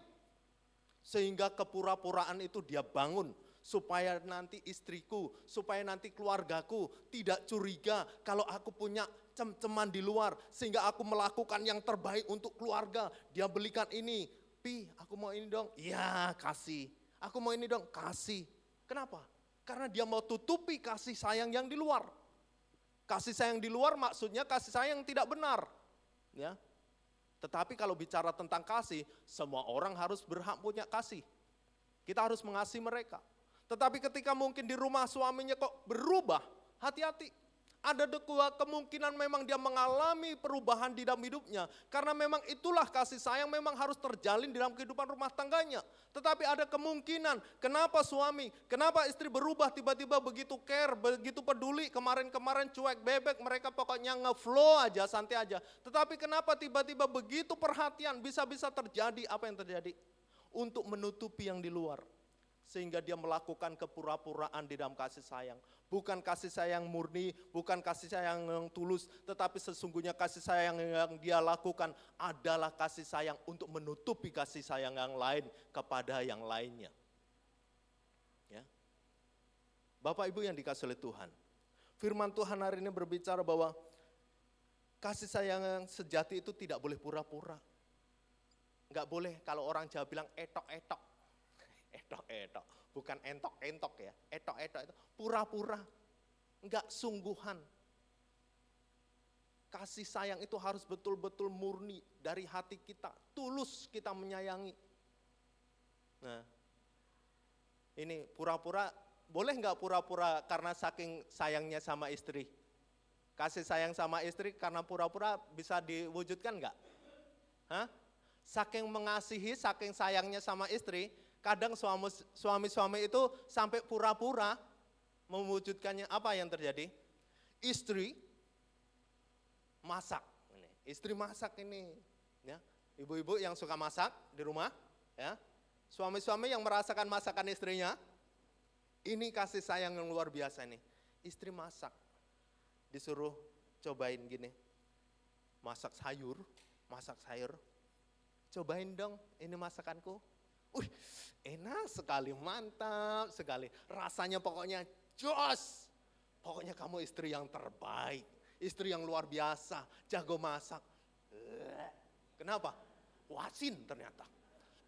Sehingga kepura-puraan itu dia bangun supaya nanti istriku, supaya nanti keluargaku tidak curiga kalau aku punya cem-ceman di luar, sehingga aku melakukan yang terbaik untuk keluarga. Dia belikan ini, Pi, aku mau ini dong. Iya, kasih. Aku mau ini dong, kasih. Kenapa? Karena dia mau tutupi kasih sayang yang di luar. Kasih sayang di luar maksudnya kasih sayang yang tidak benar. Ya. Tetapi kalau bicara tentang kasih, semua orang harus berhak punya kasih. Kita harus mengasihi mereka. Tetapi ketika mungkin di rumah suaminya kok berubah, hati-hati. Ada dua kemungkinan memang dia mengalami perubahan di dalam hidupnya. Karena memang itulah kasih sayang memang harus terjalin di dalam kehidupan rumah tangganya. Tetapi ada kemungkinan, kenapa istri berubah tiba-tiba begitu care, begitu peduli, kemarin-kemarin cuek bebek, mereka pokoknya nge-flow aja, santai aja. Tetapi kenapa tiba-tiba begitu perhatian, bisa-bisa terjadi apa yang terjadi? Untuk menutupi yang di luar. Sehingga dia melakukan kepura-puraan di dalam kasih sayang. Bukan kasih sayang murni, bukan kasih sayang yang tulus, tetapi sesungguhnya kasih sayang yang dia lakukan adalah kasih sayang untuk menutupi kasih sayang yang lain kepada yang lainnya. Ya. Bapak Ibu yang dikasihi oleh Tuhan, firman Tuhan hari ini berbicara bahwa kasih sayang yang sejati itu tidak boleh pura-pura. Enggak boleh kalau orang Jawa bilang etok-etok. Etok-etok, bukan entok-entok ya, etok-etok itu pura-pura, enggak sungguhan. Kasih sayang itu harus betul-betul murni dari hati kita, tulus kita menyayangi. Nah, ini pura-pura, boleh enggak pura-pura karena saking sayangnya sama istri? Kasih sayang sama istri karena pura-pura bisa diwujudkan enggak? Hah? Saking mengasihi, saking sayangnya sama istri, kadang suami-suami itu sampai pura-pura mewujudkannya. Apa yang terjadi? Istri masak. Istri masak ini. Ya. Ibu-ibu yang suka masak di rumah. Ya. Suami-suami yang merasakan masakan istrinya. Ini kasih sayang yang luar biasa nih. Istri masak. Disuruh cobain gini. Masak sayur. Cobain dong ini masakanku. Enak sekali, mantap sekali. Rasanya pokoknya jos. Pokoknya kamu istri yang terbaik. Istri yang luar biasa, jago masak. Kenapa? Wasin ternyata.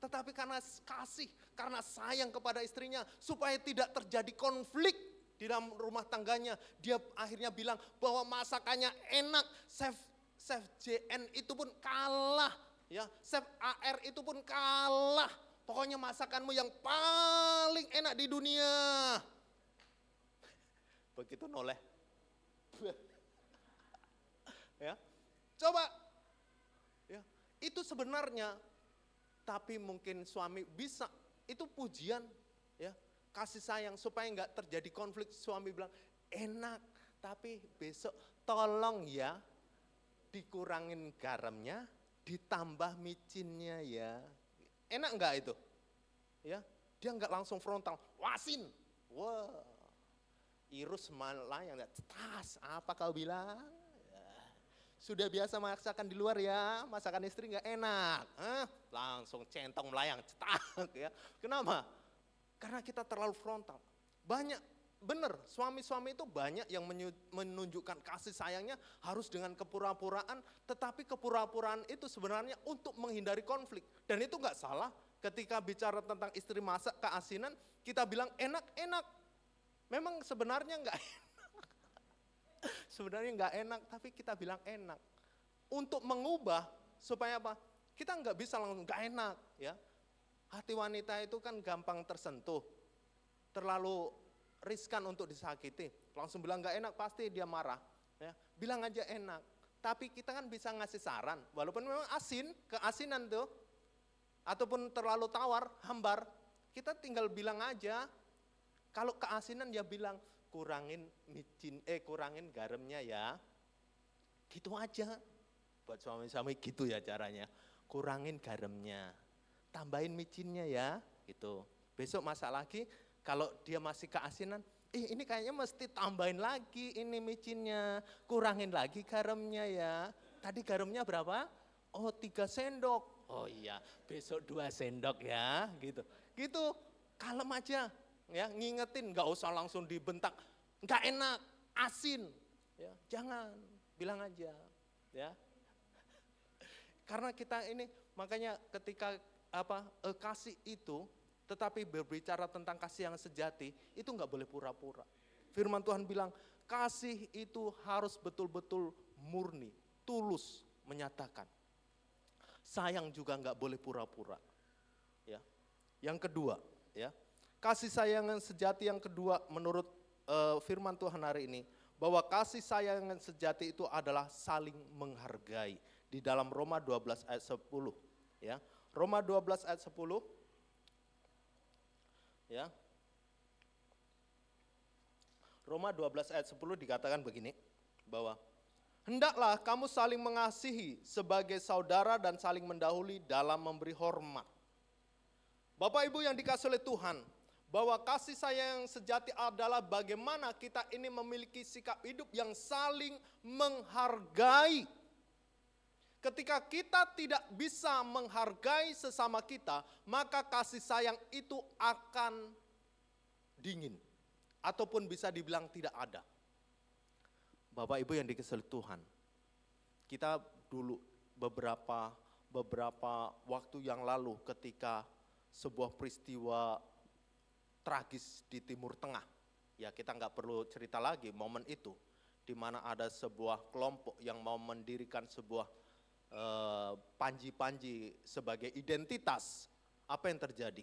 Tetapi karena kasih, karena sayang kepada istrinya, supaya tidak terjadi konflik di dalam rumah tangganya. Dia akhirnya bilang bahwa masakannya enak. Chef JN itu pun kalah. Ya, Chef AR itu pun kalah. Pokoknya masakanmu yang paling enak di dunia. Begitu noleh. Ya. Coba. Ya. Itu sebenarnya, tapi mungkin suami bisa, itu pujian, ya, kasih sayang supaya enggak terjadi konflik. Suami bilang, enak, tapi besok tolong ya, dikurangin garamnya, ditambah micinnya ya. Enak enggak itu? Ya, dia enggak langsung frontal, wasin. Wah, Irus malah yang enggak cetas. Apa kau bilang? Ya. Sudah biasa masakan di luar ya, masakan istri enggak enak. Langsung centong melayang, cetak ya. Kenapa? Karena kita terlalu frontal. Banyak, benar, suami-suami itu banyak yang menunjukkan kasih sayangnya harus dengan kepura-puraan, tetapi kepura-puraan itu sebenarnya untuk menghindari konflik. Dan itu enggak salah, ketika bicara tentang istri masak keasinan, kita bilang enak-enak. Memang sebenarnya enggak enak. Sebenarnya enggak enak, tapi kita bilang enak. Untuk mengubah supaya apa? Kita enggak bisa langsung enggak enak, ya. Hati wanita itu kan gampang tersentuh, terlalu riskan untuk disakiti. Langsung bilang enggak enak, pasti dia marah. Ya. Bilang aja enak, tapi kita kan bisa ngasih saran, walaupun memang keasinan tuh, ataupun terlalu tawar, hambar, kita tinggal bilang aja, kalau keasinan ya bilang, kurangin garamnya ya, gitu aja. Buat suami-suami gitu ya caranya, kurangin garamnya, tambahin micinnya ya, gitu. Besok masak lagi, kalau dia masih keasinan, ini kayaknya mesti tambahin lagi ini micinnya, kurangin lagi garamnya ya. Tadi garamnya berapa? Oh 3 sendok. Oh iya, besok 2 sendok ya, gitu. Gitu, kalem aja, ya ngingetin, nggak usah langsung dibentak, nggak enak, asin, ya jangan, bilang aja, ya. Karena kita ini, makanya ketika kasih itu, tetapi berbicara tentang kasih yang sejati, itu nggak boleh pura-pura. Firman Tuhan bilang, kasih itu harus betul-betul murni, tulus menyatakan. Sayang juga nggak boleh pura-pura. Ya. Yang kedua, ya, kasih sayang yang sejati yang kedua menurut firman Tuhan hari ini, bahwa kasih sayang yang sejati itu adalah saling menghargai. Di dalam Roma 12 ayat 10. Ya. Roma 12 ayat 10. Ya. Roma 12 ayat 10 dikatakan begini, bahwa hendaklah kamu saling mengasihi sebagai saudara dan saling mendahului dalam memberi hormat. Bapak Ibu yang dikasihi oleh Tuhan, bahwa kasih sayang yang sejati adalah bagaimana kita ini memiliki sikap hidup yang saling menghargai. Ketika kita tidak bisa menghargai sesama kita, maka kasih sayang itu akan dingin. Ataupun bisa dibilang tidak ada. Bapak Ibu yang dikasihi Tuhan, kita dulu beberapa waktu yang lalu ketika sebuah peristiwa tragis di Timur Tengah, ya kita nggak perlu cerita lagi momen itu, di mana ada sebuah kelompok yang mau mendirikan sebuah panji-panji sebagai identitas. Apa yang terjadi?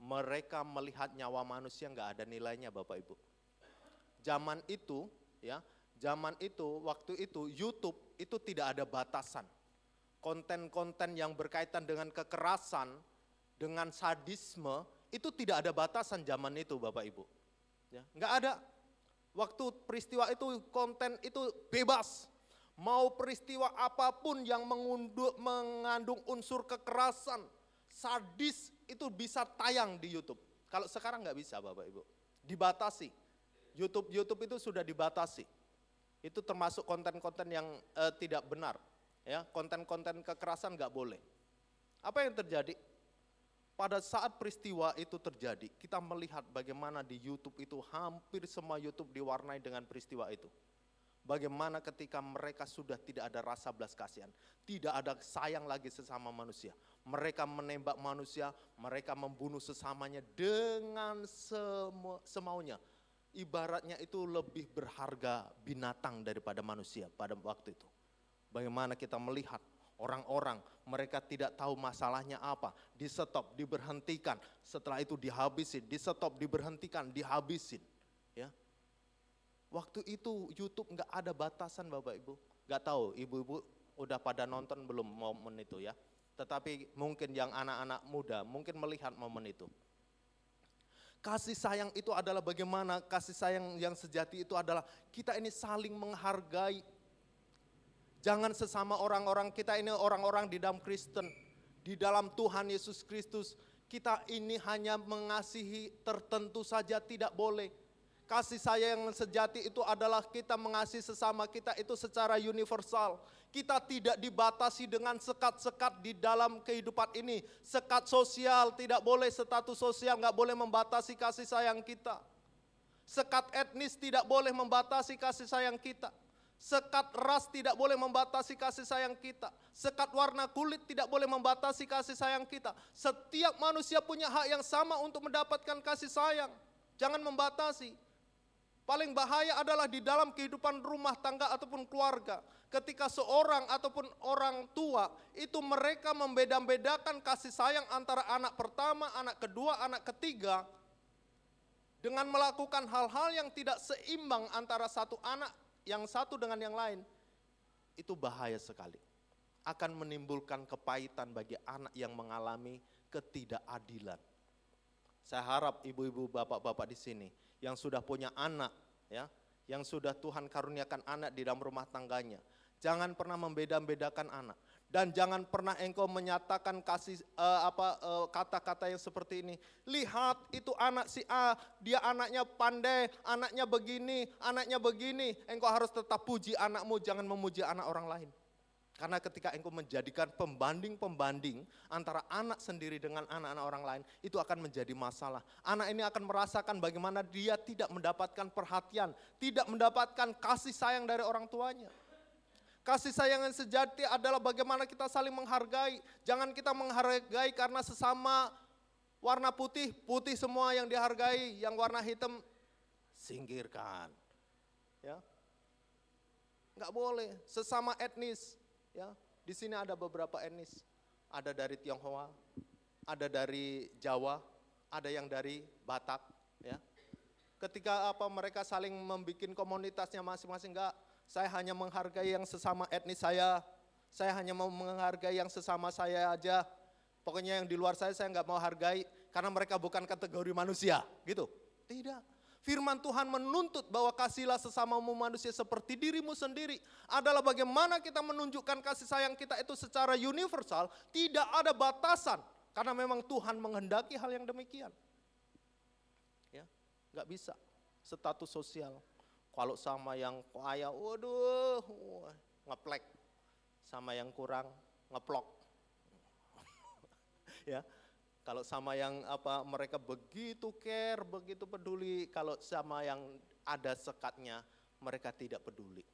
Mereka melihat nyawa manusia nggak ada nilainya, Bapak Ibu. Zaman itu, waktu itu YouTube itu tidak ada batasan. Konten-konten yang berkaitan dengan kekerasan, dengan sadisme, itu tidak ada batasan zaman itu, Bapak Ibu. Ya, nggak ada. Waktu peristiwa itu konten itu bebas. Mau peristiwa apapun yang mengandung unsur kekerasan, sadis, itu bisa tayang di YouTube. Kalau sekarang nggak bisa, Bapak Ibu. Dibatasi. YouTube itu sudah dibatasi. Itu termasuk konten-konten yang tidak benar. Ya, konten-konten kekerasan nggak boleh. Apa yang terjadi? Pada saat peristiwa itu terjadi, kita melihat bagaimana di YouTube itu hampir semua YouTube diwarnai dengan peristiwa itu. Bagaimana ketika mereka sudah tidak ada rasa belas kasihan, tidak ada sayang lagi sesama manusia. Mereka menembak manusia, mereka membunuh sesamanya dengan semaunya. Ibaratnya itu lebih berharga binatang daripada manusia pada waktu itu. Bagaimana kita melihat orang-orang, mereka tidak tahu masalahnya apa, di stop, diberhentikan, setelah itu dihabisin, di stop, diberhentikan, dihabisin. Ya. Waktu itu YouTube nggak ada batasan, Bapak Ibu. Nggak tahu ibu-ibu udah pada nonton belum momen itu ya. Tetapi mungkin yang anak-anak muda mungkin melihat momen itu. Kasih sayang itu adalah bagaimana kasih sayang yang sejati itu adalah kita ini saling menghargai. Jangan sesama orang-orang, kita ini orang-orang di dalam Kristen, di dalam Tuhan Yesus Kristus. Kita ini hanya mengasihi tertentu saja, tidak boleh. Kasih sayang yang sejati itu adalah kita mengasihi sesama kita itu secara universal. Kita tidak dibatasi dengan sekat-sekat di dalam kehidupan ini. Sekat sosial, tidak boleh status sosial, nggak boleh membatasi kasih sayang kita. Sekat etnis tidak boleh membatasi kasih sayang kita. Sekat ras tidak boleh membatasi kasih sayang kita. Sekat warna kulit tidak boleh membatasi kasih sayang kita. Setiap manusia punya hak yang sama untuk mendapatkan kasih sayang. Jangan membatasi. Paling bahaya adalah di dalam kehidupan rumah tangga ataupun keluarga. Ketika seorang ataupun orang tua itu mereka membeda-bedakan kasih sayang antara anak pertama, anak kedua, anak ketiga. Dengan melakukan hal-hal yang tidak seimbang antara satu anak yang satu dengan yang lain, itu bahaya sekali. Akan menimbulkan kepahitan bagi anak yang mengalami ketidakadilan. Saya harap ibu-ibu, bapak-bapak di sini yang sudah punya anak, ya, yang sudah Tuhan karuniakan anak di dalam rumah tangganya, jangan pernah membeda-bedakan anak. Dan jangan pernah engkau menyatakan kata-kata yang seperti ini. Lihat itu anak si A, dia anaknya pandai, anaknya begini. Engkau harus tetap puji anakmu, jangan memuji anak orang lain. Karena ketika engkau menjadikan pembanding-pembanding antara anak sendiri dengan anak-anak orang lain, itu akan menjadi masalah. Anak ini akan merasakan bagaimana dia tidak mendapatkan perhatian, tidak mendapatkan kasih sayang dari orang tuanya. Kasih sayang yang sejati adalah bagaimana kita saling menghargai. Jangan kita menghargai karena sesama warna putih, putih semua yang dihargai, yang warna hitam singkirkan. Ya. Enggak boleh, sesama etnis, ya. Di sini ada beberapa etnis. Ada dari Tionghoa, ada dari Jawa, ada yang dari Batak, ya. Ketika mereka saling membuat komunitasnya masing-masing, enggak. Saya hanya menghargai yang sesama etnis saya hanya mau menghargai yang sesama saya aja. Pokoknya yang di luar saya enggak mau hargai karena mereka bukan kategori manusia, gitu. Tidak. Firman Tuhan menuntut bahwa kasihilah sesamamu manusia seperti dirimu sendiri. Adalah bagaimana kita menunjukkan kasih sayang kita itu secara universal, tidak ada batasan. Karena memang Tuhan menghendaki hal yang demikian. Ya, enggak bisa. Status sosial. Kalau sama yang kaya, waduh, ngeplek. Sama yang kurang, ngeplok. Ya, kalau sama yang mereka begitu care, begitu peduli. Kalau sama yang ada sekatnya, mereka tidak peduli.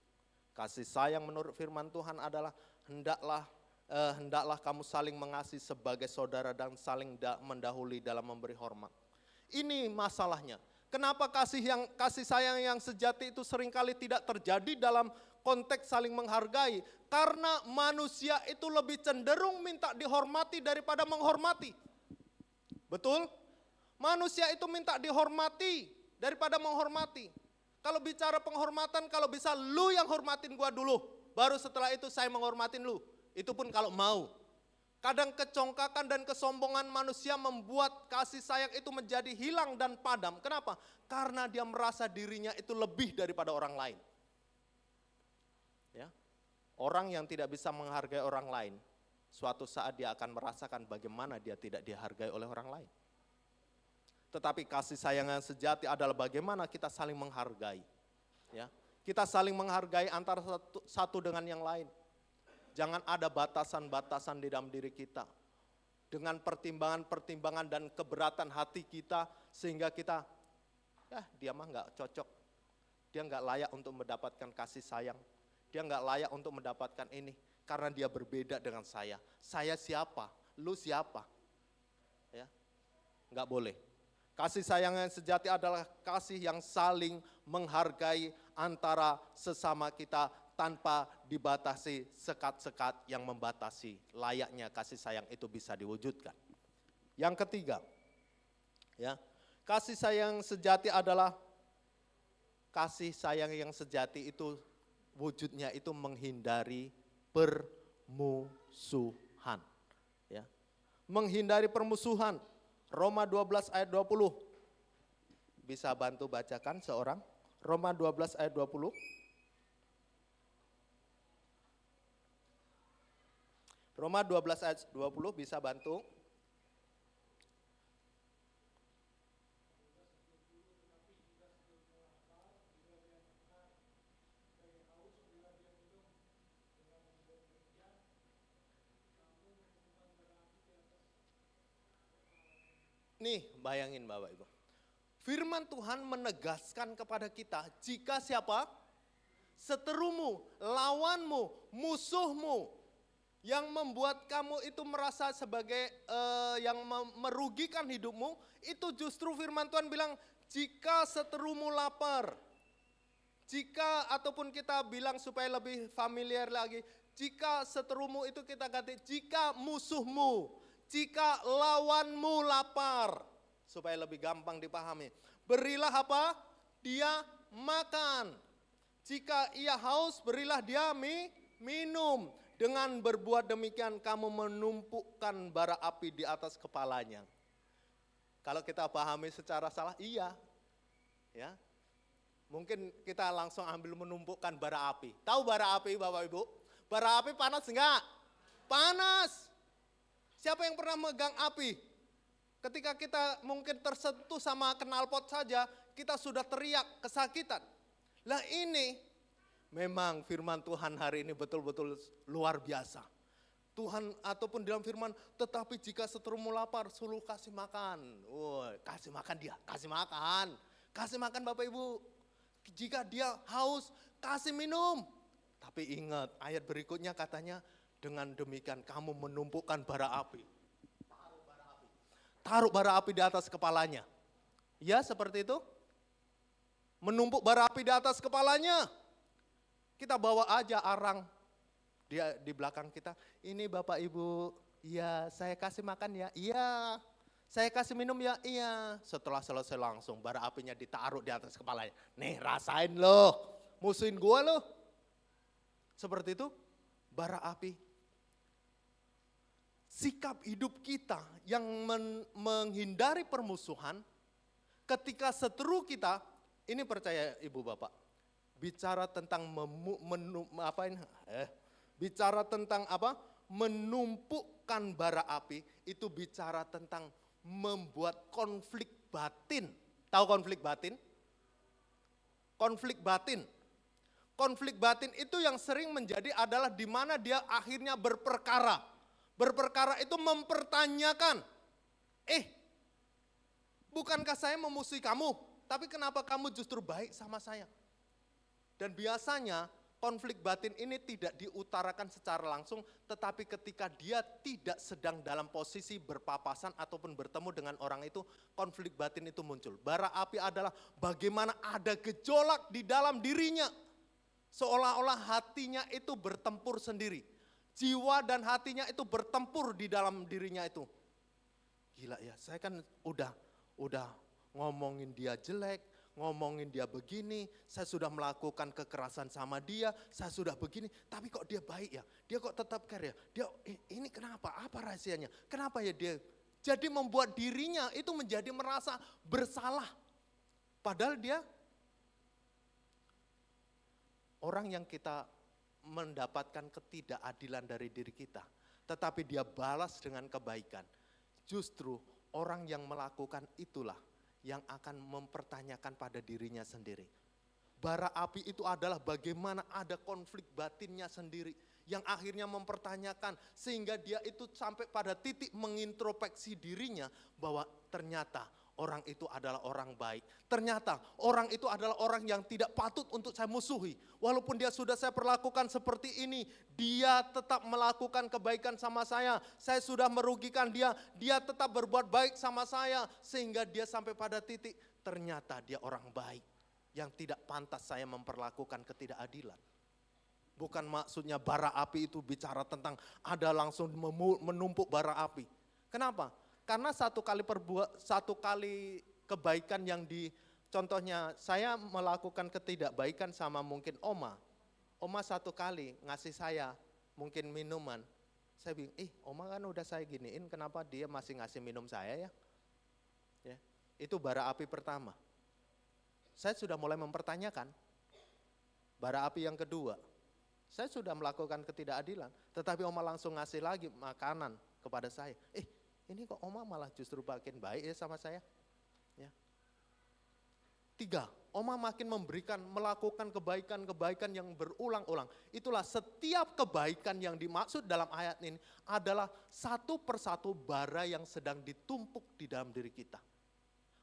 Kasih sayang menurut firman Tuhan adalah hendaklah kamu saling mengasihi sebagai saudara dan saling mendahului dalam memberi hormat. Ini masalahnya. Kenapa kasih sayang yang sejati itu seringkali tidak terjadi dalam konteks saling menghargai? Karena manusia itu lebih cenderung minta dihormati daripada menghormati. Betul? Manusia itu minta dihormati daripada menghormati. Kalau bicara penghormatan, kalau bisa lu yang hormatin gua dulu, baru setelah itu saya menghormatin lu. Itu pun kalau mau. Kadang kecongkakan dan kesombongan manusia membuat kasih sayang itu menjadi hilang dan padam. Kenapa? Karena dia merasa dirinya itu lebih daripada orang lain. Ya. Orang yang tidak bisa menghargai orang lain, suatu saat dia akan merasakan bagaimana dia tidak dihargai oleh orang lain. Tetapi kasih sayang yang sejati adalah bagaimana kita saling menghargai. Ya. Kita saling menghargai antara satu dengan yang lain. Jangan ada batasan-batasan di dalam diri kita. Dengan pertimbangan-pertimbangan dan keberatan hati kita, sehingga kita, dia mah gak cocok. Dia gak layak untuk mendapatkan kasih sayang. Dia gak layak untuk mendapatkan ini, karena dia berbeda dengan saya. Saya siapa? Lu siapa? Ya, gak boleh. Kasih sayang yang sejati adalah kasih yang saling menghargai antara sesama kita, tanpa dibatasi sekat-sekat yang membatasi layaknya kasih sayang itu bisa diwujudkan. Yang ketiga, ya, kasih sayang sejati adalah kasih sayang yang sejati itu wujudnya itu menghindari permusuhan. Ya. Menghindari permusuhan. Roma 12 ayat 20. Bisa bantu bacakan seorang? Roma 12 ayat 20. Roma 12 ayat 20 bisa bantu. Nih bayangin Bapak Ibu. Firman Tuhan menegaskan kepada kita jika siapa? seterumu, lawanmu, musuhmu, yang membuat kamu itu merasa sebagai yang merugikan hidupmu, itu justru firman Tuhan bilang, jika seterumu lapar, jika ataupun kita bilang supaya lebih familiar lagi, jika seterumu itu kita ganti, jika musuhmu, jika lawanmu lapar, supaya lebih gampang dipahami. Berilah apa? Dia makan. Jika ia haus, berilah dia minum. Dengan berbuat demikian kamu menumpukkan bara api di atas kepalanya. Kalau kita pahami secara salah, iya. Ya. Mungkin kita langsung ambil menumpukkan bara api. Tahu bara api Bapak Ibu? Bara api panas enggak? Panas. Siapa yang pernah megang api? Ketika kita mungkin tersentuh sama knalpot saja, kita sudah teriak kesakitan. Lah ini memang firman Tuhan hari ini betul-betul luar biasa. Tuhan ataupun dalam firman, tetapi jika seterumu lapar, suruh kasih makan. Kasih makan dia, kasih makan. Kasih makan Bapak Ibu. Jika dia haus, kasih minum. Tapi ingat, ayat berikutnya katanya, dengan demikian kamu menumpukkan bara api. Taruh bara api di atas kepalanya. Ya seperti itu. Menumpuk bara api di atas kepalanya. Kita bawa aja arang dia di belakang kita. Ini Bapak Ibu, iya saya kasih makan ya, iya. Saya kasih minum ya, iya. Setelah selesai langsung bara apinya ditaruh di atas kepalanya. Nih rasain loh, musuhin gua loh. Seperti itu, bara api. Sikap hidup kita yang menghindari permusuhan, ketika seteru kita, ini percaya Ibu Bapak, bicara tentang bicara tentang apa? Menumpukkan bara api, itu bicara tentang membuat konflik batin. Tahu konflik batin? Konflik batin. Konflik batin itu yang sering menjadi adalah di mana dia akhirnya berperkara. Berperkara itu mempertanyakan, bukankah saya memusuhi kamu? Tapi kenapa kamu justru baik sama saya? Dan biasanya konflik batin ini tidak diutarakan secara langsung, tetapi ketika dia tidak sedang dalam posisi berpapasan ataupun bertemu dengan orang itu, konflik batin itu muncul. Bara api adalah bagaimana ada gejolak di dalam dirinya. Seolah-olah hatinya itu bertempur sendiri. Jiwa dan hatinya itu bertempur di dalam dirinya itu. Gila ya, saya kan udah ngomongin dia jelek, ngomongin dia begini, saya sudah melakukan kekerasan sama dia, saya sudah begini, tapi kok dia baik ya, dia kok tetap care ya, dia ini kenapa, apa rahasianya, kenapa ya dia, jadi membuat dirinya itu menjadi merasa bersalah, padahal dia orang yang kita mendapatkan ketidakadilan dari diri kita, tetapi dia balas dengan kebaikan, justru orang yang melakukan itulah yang akan mempertanyakan pada dirinya sendiri. Bara api itu adalah bagaimana ada konflik batinnya sendiri yang akhirnya mempertanyakan sehingga dia itu sampai pada titik mengintrospeksi dirinya bahwa ternyata orang itu adalah orang baik. Ternyata orang itu adalah orang yang tidak patut untuk saya musuhi. Walaupun dia sudah saya perlakukan seperti ini, dia tetap melakukan kebaikan sama saya. Saya sudah merugikan dia, dia tetap berbuat baik sama saya. Sehingga dia sampai pada titik, ternyata dia orang baik. Yang tidak pantas saya memperlakukan ketidakadilan. Bukan maksudnya bara api itu bicara tentang ada langsung menumpuk bara api. Kenapa? Karena satu kali kebaikan yang contohnya saya melakukan ketidakbaikan sama mungkin Oma satu kali ngasih saya mungkin minuman, saya bilang, Oma kan udah saya giniin, kenapa dia masih ngasih minum saya ya? Itu bara api pertama. Saya sudah mulai mempertanyakan. Bara api yang kedua, saya sudah melakukan ketidakadilan, tetapi Oma langsung ngasih lagi makanan kepada saya. Ini kok Oma malah justru makin baik ya sama saya. Ya. 3, Oma makin melakukan kebaikan-kebaikan yang berulang-ulang. Itulah setiap kebaikan yang dimaksud dalam ayat ini adalah satu persatu bara yang sedang ditumpuk di dalam diri kita.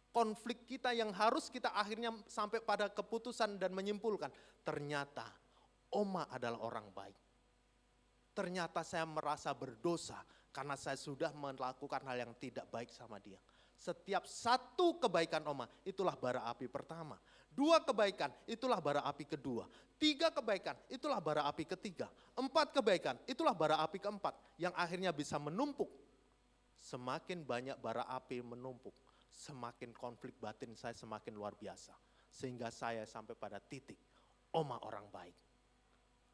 Konflik kita yang harus kita akhirnya sampai pada keputusan dan menyimpulkan. Ternyata Oma adalah orang baik. Ternyata saya merasa berdosa karena saya sudah melakukan hal yang tidak baik sama dia. Setiap satu kebaikan Oma, itulah bara api pertama. 2 kebaikan, itulah bara api kedua. 3 kebaikan, itulah bara api ketiga. 4 kebaikan, itulah bara api keempat. Yang akhirnya bisa menumpuk. Semakin banyak bara api menumpuk, semakin konflik batin saya semakin luar biasa. Sehingga saya sampai pada titik, Oma orang baik.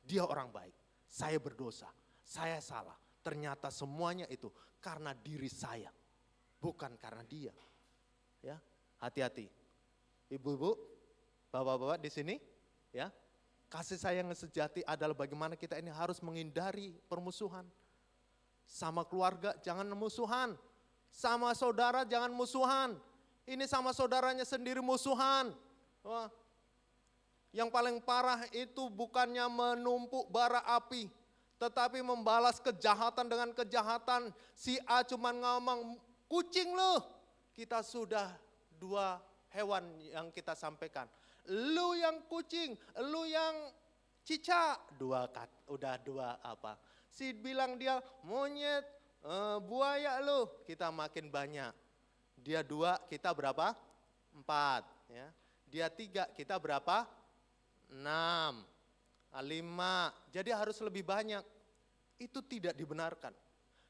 Dia orang baik, saya berdosa, saya salah. Ternyata semuanya itu karena diri saya. Bukan karena dia. Ya, hati-hati. Ibu-ibu, bapak-bapak di sini, ya. Kasih sayang yang sejati adalah bagaimana kita ini harus menghindari permusuhan. Sama keluarga jangan musuhan. Sama saudara jangan musuhan. Ini sama saudaranya sendiri musuhan. Wah. Yang paling parah itu bukannya menumpuk bara api, tetapi membalas kejahatan dengan kejahatan. Si A cuma ngomong, kucing lu, kita sudah 2 hewan yang kita sampaikan. Lu yang kucing, lu yang cicak, udah 2 apa. Si bilang dia monyet, buaya lu, kita makin banyak. Dia 2, kita berapa? 4. Ya. Dia 3, kita berapa? 6, 5. Jadi harus lebih banyak. Itu tidak dibenarkan.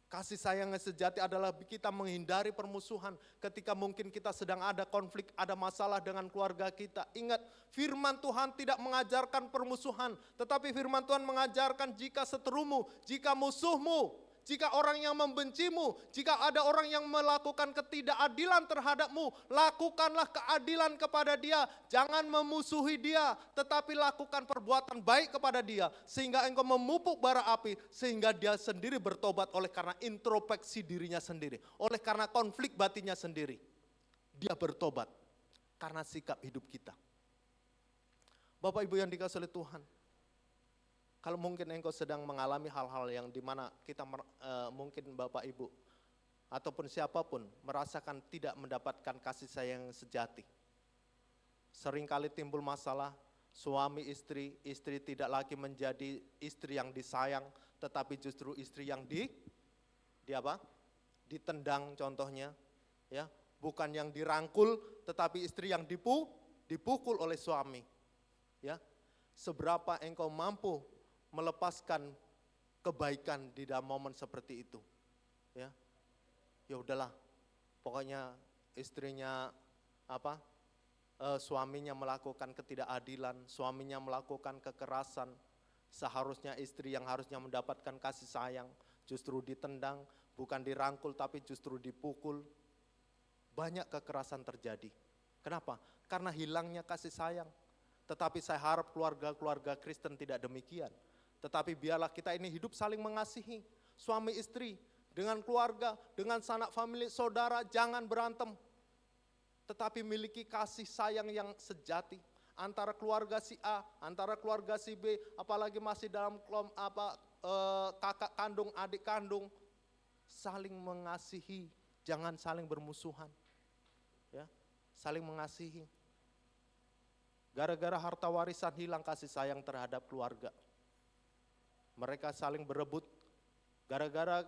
Kasih sayang yang sejati adalah kita menghindari permusuhan ketika mungkin kita sedang ada konflik, ada masalah dengan keluarga kita. Ingat, firman Tuhan tidak mengajarkan permusuhan, tetapi firman Tuhan mengajarkan jika seterumu, jika musuhmu, jika orang yang membencimu, jika ada orang yang melakukan ketidakadilan terhadapmu, lakukanlah keadilan kepada dia. Jangan memusuhi dia, tetapi lakukan perbuatan baik kepada dia. Sehingga engkau memupuk bara api, sehingga dia sendiri bertobat oleh karena introspeksi dirinya sendiri. Oleh karena konflik batinnya sendiri. Dia bertobat karena sikap hidup kita. Bapak Ibu yang dikasihi oleh Tuhan. Kalau mungkin engkau sedang mengalami hal-hal yang dimana kita mungkin Bapak Ibu ataupun siapapun merasakan tidak mendapatkan kasih sayang sejati. Seringkali timbul masalah suami istri tidak lagi menjadi istri yang disayang, tetapi justru istri yang ditendang contohnya, ya, bukan yang dirangkul, tetapi istri yang dipukul oleh suami, ya. Seberapa engkau mampu melepaskan kebaikan di dalam momen seperti itu, ya. Ya udahlah, pokoknya istrinya suaminya melakukan ketidakadilan, suaminya melakukan kekerasan, seharusnya istri yang harusnya mendapatkan kasih sayang justru ditendang, bukan dirangkul tapi justru dipukul. Banyak kekerasan terjadi. Kenapa? Karena hilangnya kasih sayang. Tetapi saya harap keluarga-keluarga Kristen tidak demikian. Tetapi biarlah kita ini hidup saling mengasihi. Suami istri, dengan keluarga, dengan sanak famili, saudara, jangan berantem. Tetapi miliki kasih sayang yang sejati. Antara keluarga si A, antara keluarga si B, apalagi masih dalam kakak kandung, adik kandung. Saling mengasihi, jangan saling bermusuhan. Ya, saling mengasihi. Gara-gara harta warisan hilang kasih sayang terhadap keluarga. Mereka saling berebut, gara-gara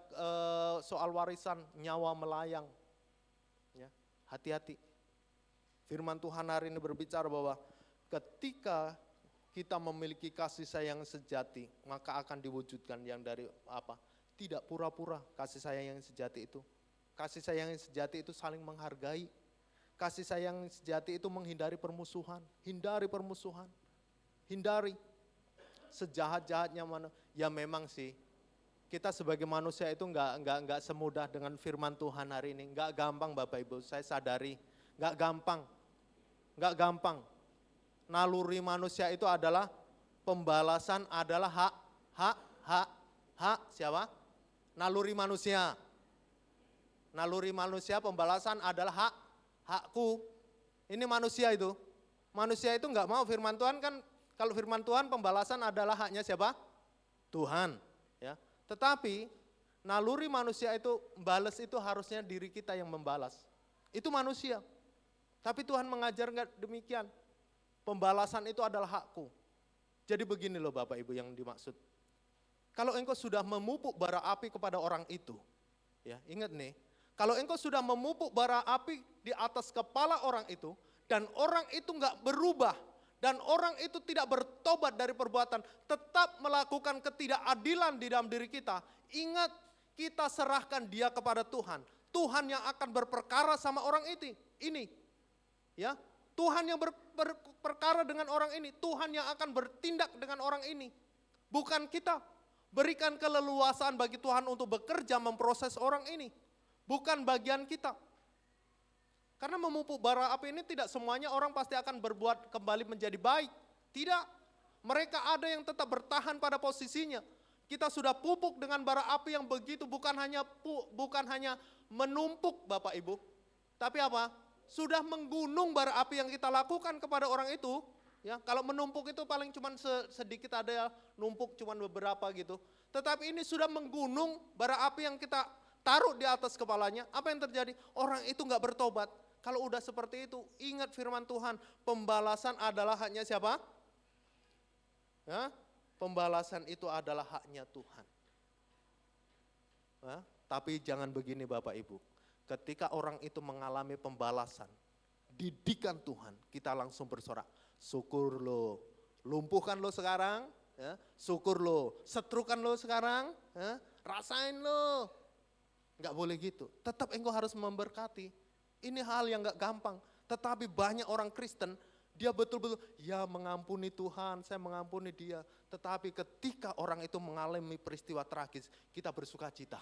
soal warisan nyawa melayang. Ya, hati-hati. Firman Tuhan hari ini berbicara bahwa ketika kita memiliki kasih sayang sejati, maka akan diwujudkan yang dari tidak pura-pura kasih sayang yang sejati itu. Kasih sayang yang sejati itu saling menghargai. Kasih sayang yang sejati itu menghindari permusuhan, hindari permusuhan, hindari. Sejahat-jahatnya mana? Ya memang sih, kita sebagai manusia itu enggak semudah dengan firman Tuhan hari ini. Enggak gampang Bapak Ibu, saya sadari. Enggak gampang. Naluri manusia itu adalah pembalasan adalah hak siapa? Naluri manusia. Naluri manusia pembalasan adalah hakku. Ini manusia itu. Manusia itu enggak mau firman Tuhan kan. Kalau firman Tuhan pembalasan adalah haknya siapa? Tuhan. Ya. Tetapi naluri manusia itu balas itu harusnya diri kita yang membalas. Itu manusia. Tapi Tuhan mengajar enggak demikian. Pembalasan itu adalah hakku. Jadi begini loh Bapak Ibu yang dimaksud. Kalau engkau sudah memupuk bara api kepada orang itu, ya ingat nih, kalau engkau sudah memupuk bara api di atas kepala orang itu, dan orang itu nggak berubah, dan orang itu tidak bertobat dari perbuatan, tetap melakukan ketidakadilan di dalam diri kita, ingat kita serahkan dia kepada Tuhan. Tuhan yang akan berperkara sama orang itu. Ini, ya Tuhan yang berperkara dengan orang ini, Tuhan yang akan bertindak dengan orang ini, bukan kita. Berikan keleluasaan bagi Tuhan untuk bekerja memproses orang ini, bukan bagian kita. Karena memupuk bara api ini tidak semuanya orang pasti akan berbuat kembali menjadi baik. Tidak, mereka ada yang tetap bertahan pada posisinya. Kita sudah pupuk dengan bara api yang begitu, bukan hanya menumpuk Bapak Ibu, tapi apa? Sudah menggunung bara api yang kita lakukan kepada orang itu. Ya, kalau menumpuk itu paling cuma sedikit, ada ya numpuk cuma beberapa gitu. Tetapi ini sudah menggunung bara api yang kita taruh di atas kepalanya. Apa yang terjadi? Orang itu nggak bertobat. Kalau udah seperti itu, ingat firman Tuhan, pembalasan adalah haknya siapa? Ya, pembalasan itu adalah haknya Tuhan. Ya, tapi jangan begini Bapak Ibu. Ketika orang itu mengalami pembalasan, didikan Tuhan, kita langsung bersorak. Syukur lo, lumpuhkan lo sekarang, ya. Syukur lo, setrukan lo sekarang, ya. Rasain lo. Enggak boleh gitu, tetap engkau harus memberkati. Ini hal yang enggak gampang, tetapi banyak orang Kristen, dia betul-betul, ya mengampuni Tuhan, saya mengampuni dia. Tetapi ketika orang itu mengalami peristiwa tragis, kita bersuka cita.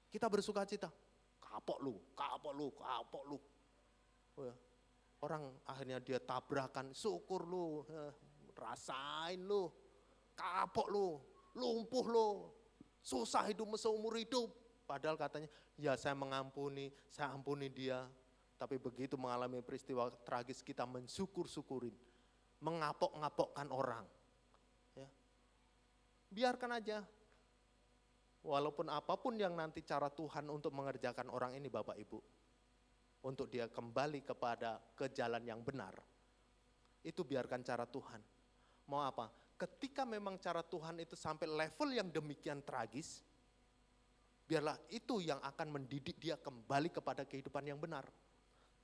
Kita bersuka cita, kapok lu. Oh ya. Orang akhirnya dia tabrakan, syukur lu, rasain lu, kapok lu, lumpuh lu, susah hidupmu seumur hidup. Padahal katanya, ya saya mengampuni, saya ampuni dia. Tapi begitu mengalami peristiwa tragis kita mensyukur-syukurin, mengapok-ngapokkan orang. Ya. Biarkan aja, walaupun apapun yang nanti cara Tuhan untuk mengerjakan orang ini Bapak Ibu, untuk dia kembali ke jalan yang benar, itu biarkan cara Tuhan. Mau apa? Ketika memang cara Tuhan itu sampai level yang demikian tragis, biarlah itu yang akan mendidik dia kembali kepada kehidupan yang benar.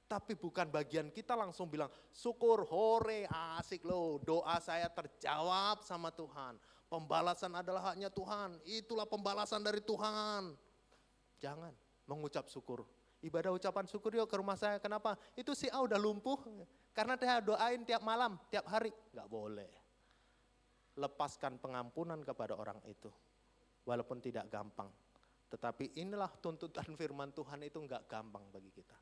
Tapi bukan bagian kita langsung bilang, syukur, hore, asik loh, doa saya terjawab sama Tuhan. Pembalasan adalah haknya Tuhan, itulah pembalasan dari Tuhan. Jangan mengucap syukur. Ibadah ucapan syukur yuk ke rumah saya, kenapa? Itu si A udah lumpuh, karena dia doain tiap malam, tiap hari. Enggak boleh. Lepaskan pengampunan kepada orang itu, walaupun tidak gampang. Tetapi inilah tuntutan firman Tuhan, itu enggak gampang bagi kita.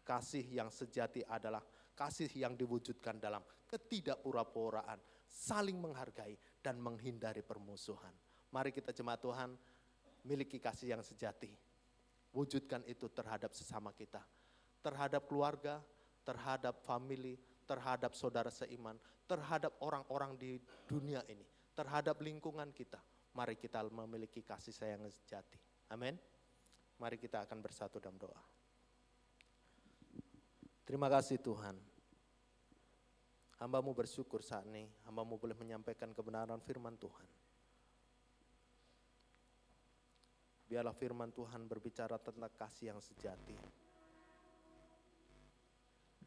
Kasih yang sejati adalah kasih yang diwujudkan dalam ketidakpura-puraan, saling menghargai dan menghindari permusuhan. Mari kita jemaat Tuhan miliki kasih yang sejati. Wujudkan itu terhadap sesama kita, terhadap keluarga, terhadap family, terhadap saudara seiman, terhadap orang-orang di dunia ini, terhadap lingkungan kita. Mari kita memiliki kasih sayang sejati. Amin. Mari kita akan bersatu dalam doa. Terima kasih Tuhan. Hamba-Mu bersyukur saat ini, hamba-Mu boleh menyampaikan kebenaran firman Tuhan. Biarlah firman Tuhan berbicara tentang kasih yang sejati.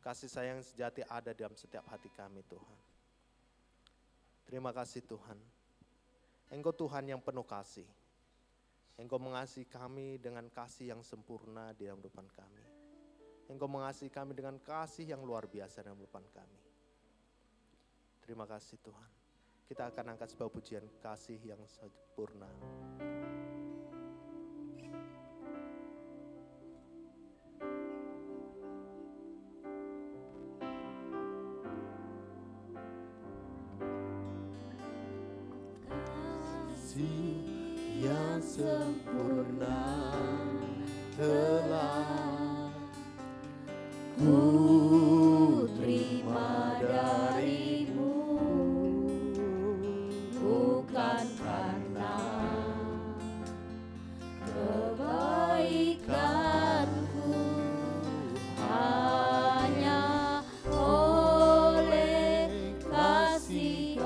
Kasih sayang sejati ada dalam setiap hati kami Tuhan. Terima kasih Tuhan. Engkau Tuhan yang penuh kasih. Engkau mengasihi kami dengan kasih yang sempurna di dalam kehidupan kami. Engkau mengasihi kami dengan kasih yang luar biasa dalam kehidupan kami. Terima kasih Tuhan. Kita akan angkat sebuah pujian kasih yang sempurna. Yang sempurna telah ku terima darimu, bukan karena kebaikanku, hanya oleh kasih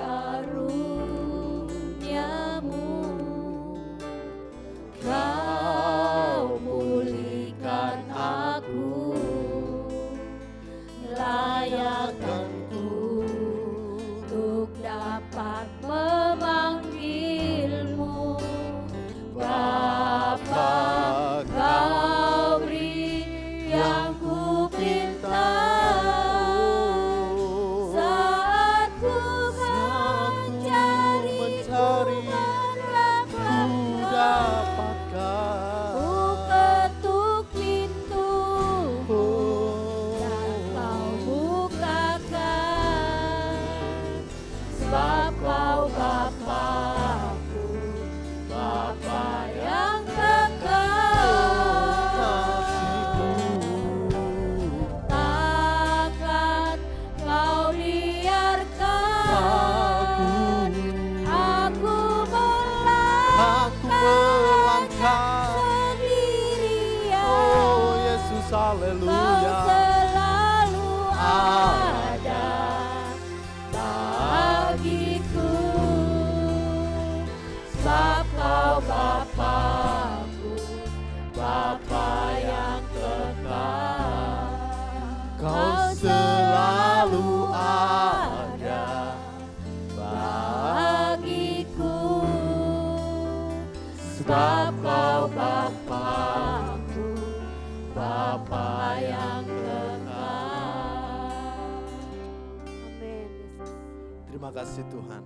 Terima kasih Tuhan.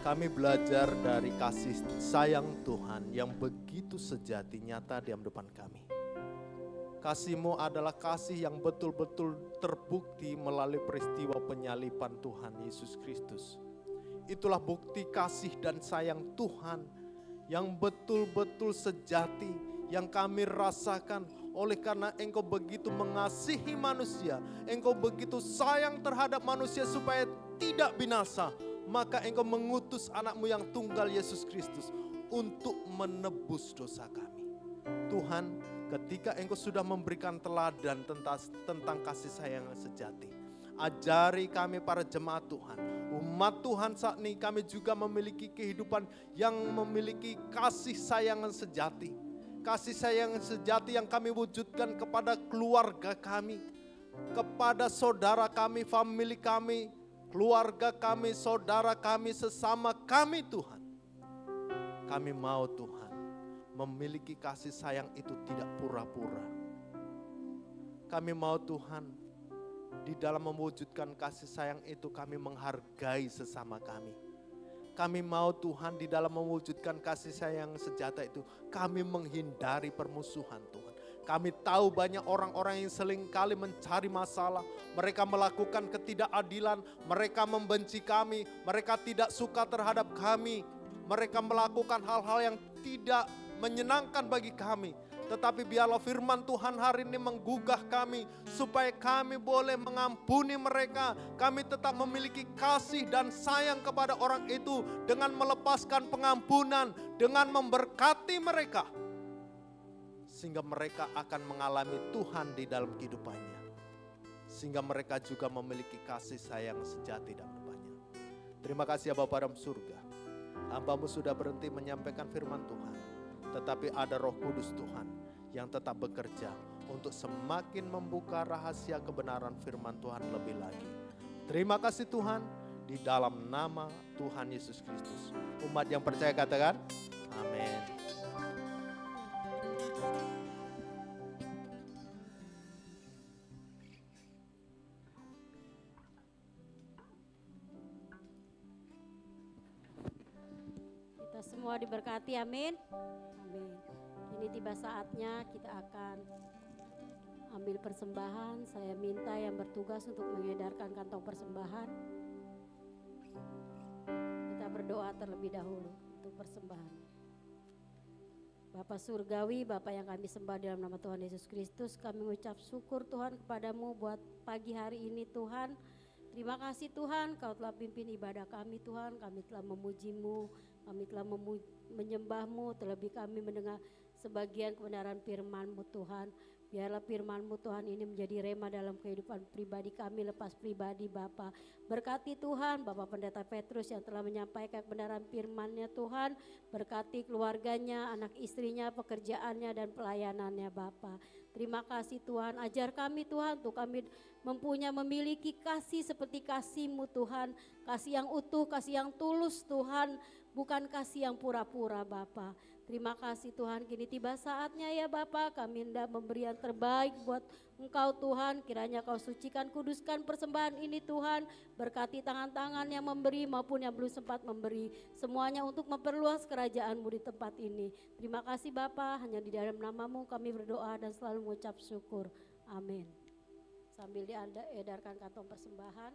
Kami belajar dari kasih sayang Tuhan yang begitu sejati nyata di dalam depan kami. Kasih-Mu adalah kasih yang betul-betul terbukti melalui peristiwa penyaliban Tuhan Yesus Kristus. Itulah bukti kasih dan sayang Tuhan yang betul-betul sejati, yang kami rasakan oleh karena Engkau begitu mengasihi manusia, Engkau begitu sayang terhadap manusia supaya tidak binasa, maka Engkau mengutus anak-Mu yang tunggal Yesus Kristus untuk menebus dosa kami. Tuhan, ketika Engkau sudah memberikan teladan tentang kasih sayang yang sejati, ajari kami para jemaat Tuhan, umat Tuhan saat ini kami juga memiliki kehidupan yang memiliki kasih sayang yang sejati. Kasih sayang yang sejati yang kami wujudkan kepada keluarga kami, kepada saudara kami, famili kami, keluarga kami, saudara kami, sesama kami Tuhan. Kami mau Tuhan memiliki kasih sayang itu tidak pura-pura. Kami mau Tuhan di dalam mewujudkan kasih sayang itu kami menghargai sesama kami. Kami mau Tuhan di dalam mewujudkan kasih sayang sejati itu kami menghindari permusuhan Tuhan. Kami tahu banyak orang-orang yang seringkali mencari masalah. Mereka melakukan ketidakadilan, mereka membenci kami, mereka tidak suka terhadap kami. Mereka melakukan hal-hal yang tidak menyenangkan bagi kami. Tetapi biarlah firman Tuhan hari ini menggugah kami supaya kami boleh mengampuni mereka. Kami tetap memiliki kasih dan sayang kepada orang itu dengan melepaskan pengampunan, dengan memberkati mereka. Sehingga mereka akan mengalami Tuhan di dalam kehidupannya. Sehingga mereka juga memiliki kasih sayang sejati dalam hidupnya. Terima kasih ya Bapa dalam surga. Hamba-Mu sudah berhenti menyampaikan firman Tuhan. Tetapi ada Roh Kudus Tuhan yang tetap bekerja untuk semakin membuka rahasia kebenaran firman Tuhan lebih lagi. Terima kasih Tuhan, di dalam nama Tuhan Yesus Kristus. Umat yang percaya katakan, amin. Kita semua diberkati, amin. Amin. Kini tiba saatnya kita akan ambil persembahan. Saya minta yang bertugas untuk mengedarkan kantong persembahan. Kita berdoa terlebih dahulu untuk persembahan. Bapa Surgawi, Bapa yang kami sembah dalam nama Tuhan Yesus Kristus, kami mengucap syukur Tuhan kepadamu buat pagi hari ini Tuhan. Terima kasih Tuhan, Kau telah pimpin ibadah kami Tuhan, kami telah memuji-Mu, kami telah menyembah-Mu, terlebih kami mendengar sebagian kebenaran firman-Mu Tuhan. Biarlah firman-Mu Tuhan ini menjadi rema dalam kehidupan pribadi kami lepas pribadi Bapa. Berkati Tuhan Bapak Pendeta Petrus yang telah menyampaikan kebenaran firman-Nya Tuhan. Berkati keluarganya, anak istrinya, pekerjaannya dan pelayanannya Bapa. Terima kasih Tuhan, ajar kami Tuhan untuk kami memiliki kasih seperti kasih-Mu Tuhan. Kasih yang utuh, kasih yang tulus Tuhan, bukan kasih yang pura-pura Bapa. Terima kasih Tuhan, kini tiba saatnya ya Bapa, kami hendak memberi yang terbaik buat Engkau Tuhan. Kiranya Kau sucikan, kuduskan persembahan ini Tuhan. Berkati tangan-tangan yang memberi maupun yang belum sempat memberi. Semuanya untuk memperluas kerajaan-Mu di tempat ini. Terima kasih Bapa, hanya di dalam nama-Mu kami berdoa dan selalu mengucap syukur. Amin. Sambil diedarkan kantong persembahan,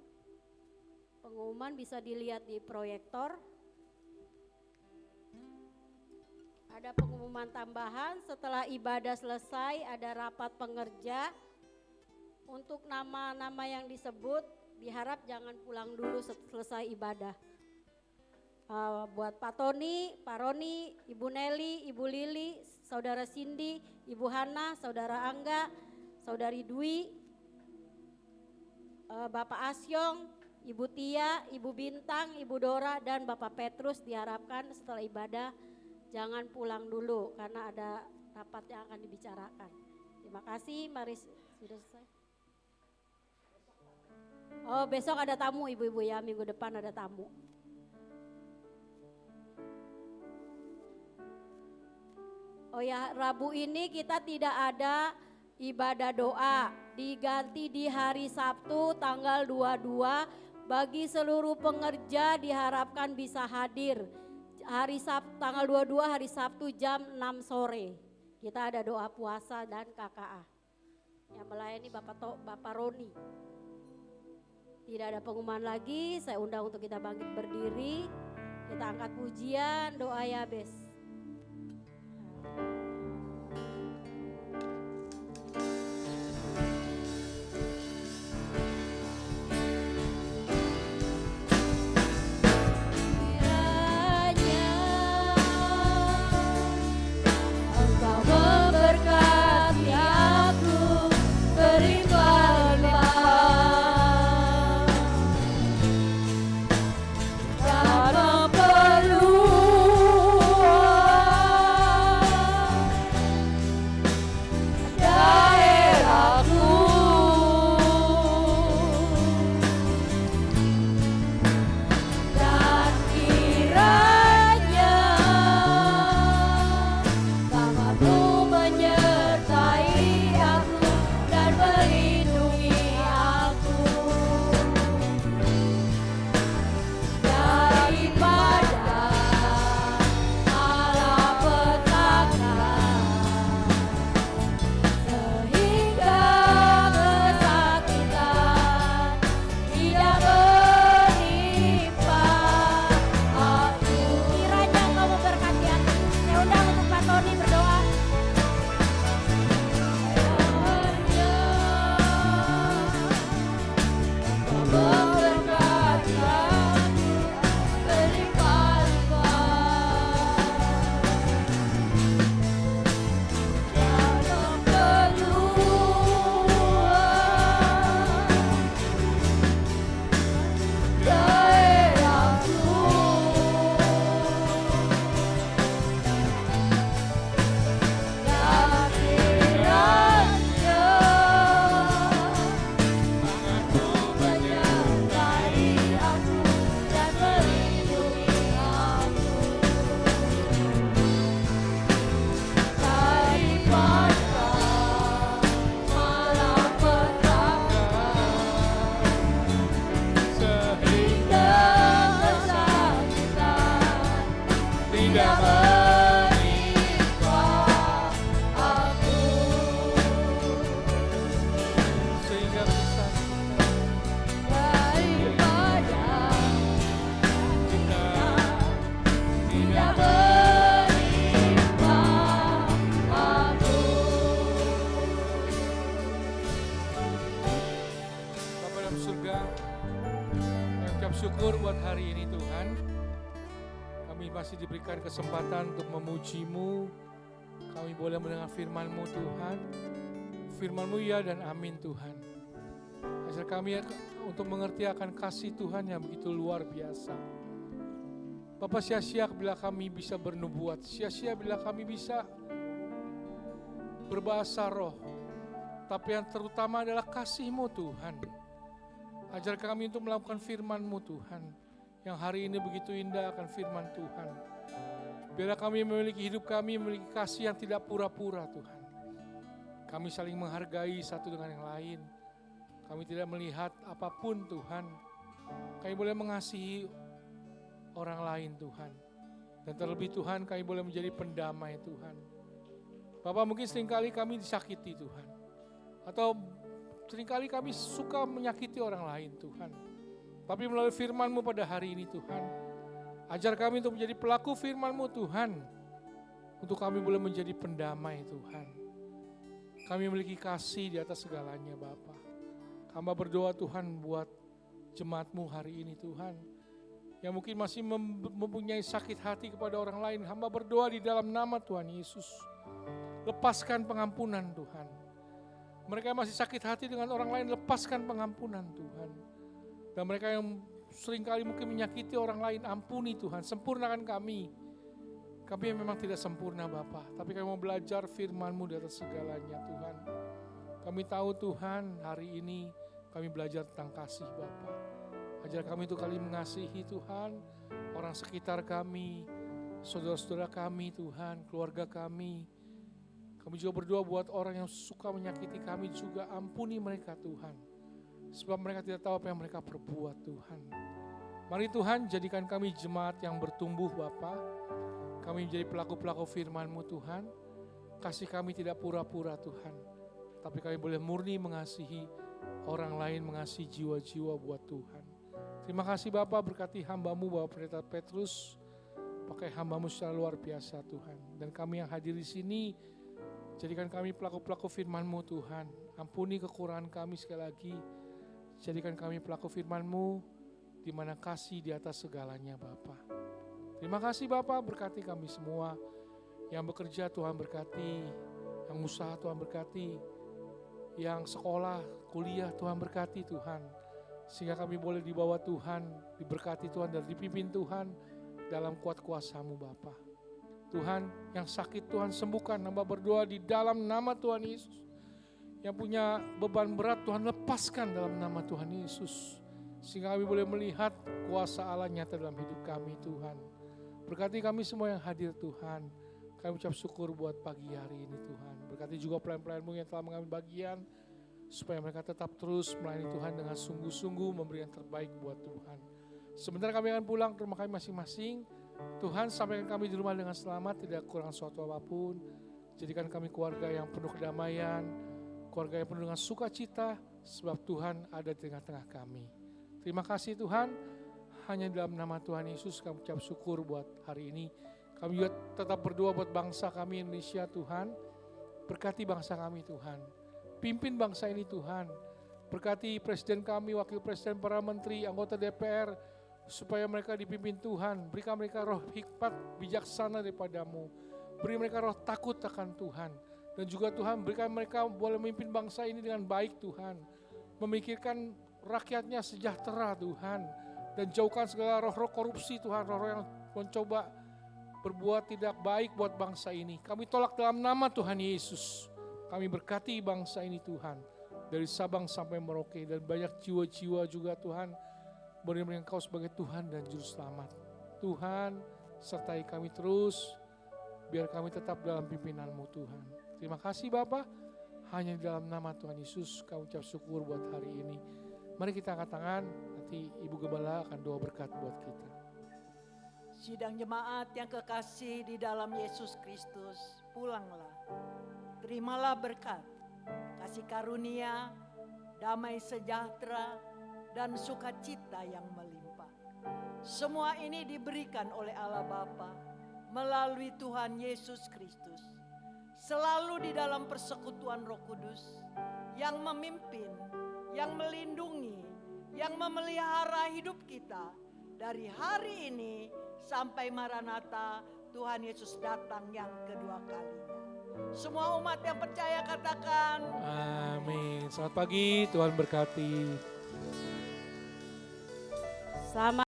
pengumuman bisa dilihat di proyektor. Ada pengumuman tambahan setelah ibadah selesai, ada rapat pengerja. Untuk nama-nama yang disebut diharap jangan pulang dulu selesai ibadah. Buat Pak Tony, Pak Roni, Ibu Nelly, Ibu Lili, Saudara Cindy, Ibu Hana, Saudara Angga, Saudari Dwi, Bapak Asyong, Ibu Tia, Ibu Bintang, Ibu Dora dan Bapak Petrus diharapkan setelah ibadah jangan pulang dulu karena ada rapat yang akan dibicarakan. Terima kasih, mari sudah selesai. Oh besok ada tamu ibu-ibu ya, minggu depan ada tamu. Oh ya, Rabu ini kita tidak ada ibadah doa, diganti di hari Sabtu tanggal 22 Bagi seluruh pengerja diharapkan bisa hadir hari Sabtu tanggal 22 hari Sabtu jam 6 sore. Kita ada doa puasa dan KKA. Yang melayani Bapak Roni. Tidak ada pengumuman lagi, saya undang untuk kita bangkit berdiri. Kita angkat pujian, doa Yabes. Syukur buat hari ini Tuhan. Kami masih diberikan kesempatan untuk memuji-Mu. Kami boleh mendengar firman-Mu Tuhan. Firman-Mu ya dan amin Tuhan. Ajar kami untuk mengerti akan kasih Tuhan yang begitu luar biasa. Bapa, sia-sia bila kami bisa bernubuat. Sia-sia bila kami bisa berbahasa roh. Tapi yang terutama adalah kasih-Mu Tuhan. Ajar kami untuk melakukan firman-Mu Tuhan, yang hari ini begitu indah akan firman Tuhan. Biarlah kami memiliki hidup kami, memiliki kasih yang tidak pura-pura Tuhan. Kami saling menghargai satu dengan yang lain. Kami tidak melihat apapun Tuhan. Kami boleh mengasihi orang lain Tuhan. Dan terlebih Tuhan, kami boleh menjadi pendamai Tuhan. Bapak, mungkin seringkali kami disakiti Tuhan. Atau seringkali kami suka menyakiti orang lain Tuhan. Tapi melalui firman-Mu pada hari ini Tuhan, ajar kami untuk menjadi pelaku firman-Mu Tuhan. Untuk kami boleh menjadi pendamai Tuhan. Kami memiliki kasih di atas segalanya Bapa. Hamba berdoa Tuhan buat jemaat-Mu hari ini Tuhan. Yang mungkin masih mempunyai sakit hati kepada orang lain. Hamba berdoa di dalam nama Tuhan Yesus. Lepaskan pengampunan Tuhan. Mereka yang masih sakit hati dengan orang lain, lepaskan pengampunan Tuhan. Dan mereka yang seringkali mungkin menyakiti orang lain, ampuni Tuhan, sempurnakan kami. Kami yang memang tidak sempurna Bapa, tapi kami mau belajar firman-Mu di atas segalanya Tuhan. Kami tahu Tuhan, hari ini kami belajar tentang kasih Bapa. Ajar kami untuk kali mengasihi Tuhan, orang sekitar kami, saudara-saudara kami Tuhan, keluarga kami. Kami juga berdoa buat orang yang suka menyakiti kami juga, ampuni mereka Tuhan. Sebab mereka tidak tahu apa yang mereka perbuat Tuhan. Mari Tuhan jadikan kami jemaat yang bertumbuh Bapa. Kami menjadi pelaku-pelaku firman-Mu Tuhan. Kasih kami tidak pura-pura Tuhan. Tapi kami boleh murni mengasihi orang lain, mengasihi jiwa-jiwa buat Tuhan. Terima kasih Bapa, berkati hamba-Mu Bapak Pendeta Petrus. Pakai hamba-Mu secara luar biasa Tuhan. Dan kami yang hadir di sini, jadikan kami pelaku-pelaku firman-Mu Tuhan. Ampuni kekurangan kami sekali lagi. Jadikan kami pelaku firman-Mu, di mana kasih di atas segalanya Bapa. Terima kasih Bapa, berkati kami semua. Yang bekerja Tuhan berkati, yang usaha Tuhan berkati, yang sekolah, kuliah Tuhan berkati Tuhan. Sehingga kami boleh dibawa Tuhan, diberkati Tuhan dan dipimpin Tuhan dalam kuat kuasa-Mu Bapa. Tuhan, yang sakit Tuhan sembuhkan, hamba berdoa di dalam nama Tuhan Yesus. Yang punya beban berat Tuhan lepaskan dalam nama Tuhan Yesus. Sehingga kami boleh melihat kuasa Allah nyata dalam hidup kami Tuhan. Berkati kami semua yang hadir Tuhan. Kami ucap syukur buat pagi hari ini Tuhan. Berkati juga pelayan-pelayan-Mu yang telah mengambil bagian. Supaya mereka tetap terus melayani Tuhan dengan sungguh-sungguh memberi yang terbaik buat Tuhan. Sebentar kami akan pulang ke rumah kami masing-masing. Tuhan sampaikan kami di rumah dengan selamat, tidak kurang suatu apapun. Jadikan kami keluarga yang penuh kedamaian, keluarga yang penuh dengan sukacita, sebab Tuhan ada di tengah-tengah kami. Terima kasih Tuhan, hanya dalam nama Tuhan Yesus kami ucap syukur buat hari ini. Kami juga tetap berdoa buat bangsa kami Indonesia Tuhan. Berkati bangsa kami Tuhan. Pimpin bangsa ini Tuhan. Berkati presiden kami, wakil presiden, para menteri, anggota DPR. Supaya mereka dipimpin Tuhan. Berikan mereka roh hikmat, bijaksana daripada-Mu. Beri mereka roh takut akan Tuhan. Dan juga Tuhan berikan mereka boleh memimpin bangsa ini dengan baik Tuhan. Memikirkan rakyatnya sejahtera Tuhan. Dan jauhkan segala roh-roh korupsi Tuhan. Roh-roh yang mencoba berbuat tidak baik buat bangsa ini. Kami tolak dalam nama Tuhan Yesus. Kami berkati bangsa ini Tuhan. Dari Sabang sampai Merauke. Dan banyak jiwa-jiwa juga Tuhan. Beri Engkau sebagai Tuhan dan Juru Selamat. Tuhan sertai kami terus. Biar kami tetap dalam pimpinan-Mu Tuhan. Terima kasih Bapa. Hanya di dalam nama Tuhan Yesus kami ucap syukur buat hari ini. Mari kita angkat tangan. Nanti Ibu Gembala akan doa berkat buat kita. Sidang jemaat yang kekasih di dalam Yesus Kristus, pulanglah. Terimalah berkat, kasih karunia, damai sejahtera, dan sukacita yang melimpah. Semua ini diberikan oleh Allah Bapa melalui Tuhan Yesus Kristus. Selalu di dalam persekutuan Roh Kudus yang memimpin, yang melindungi, yang memelihara hidup kita dari hari ini sampai Maranatha Tuhan Yesus datang yang kedua kalinya. Semua umat yang percaya katakan Amin. Selamat pagi, Tuhan berkati. Selamat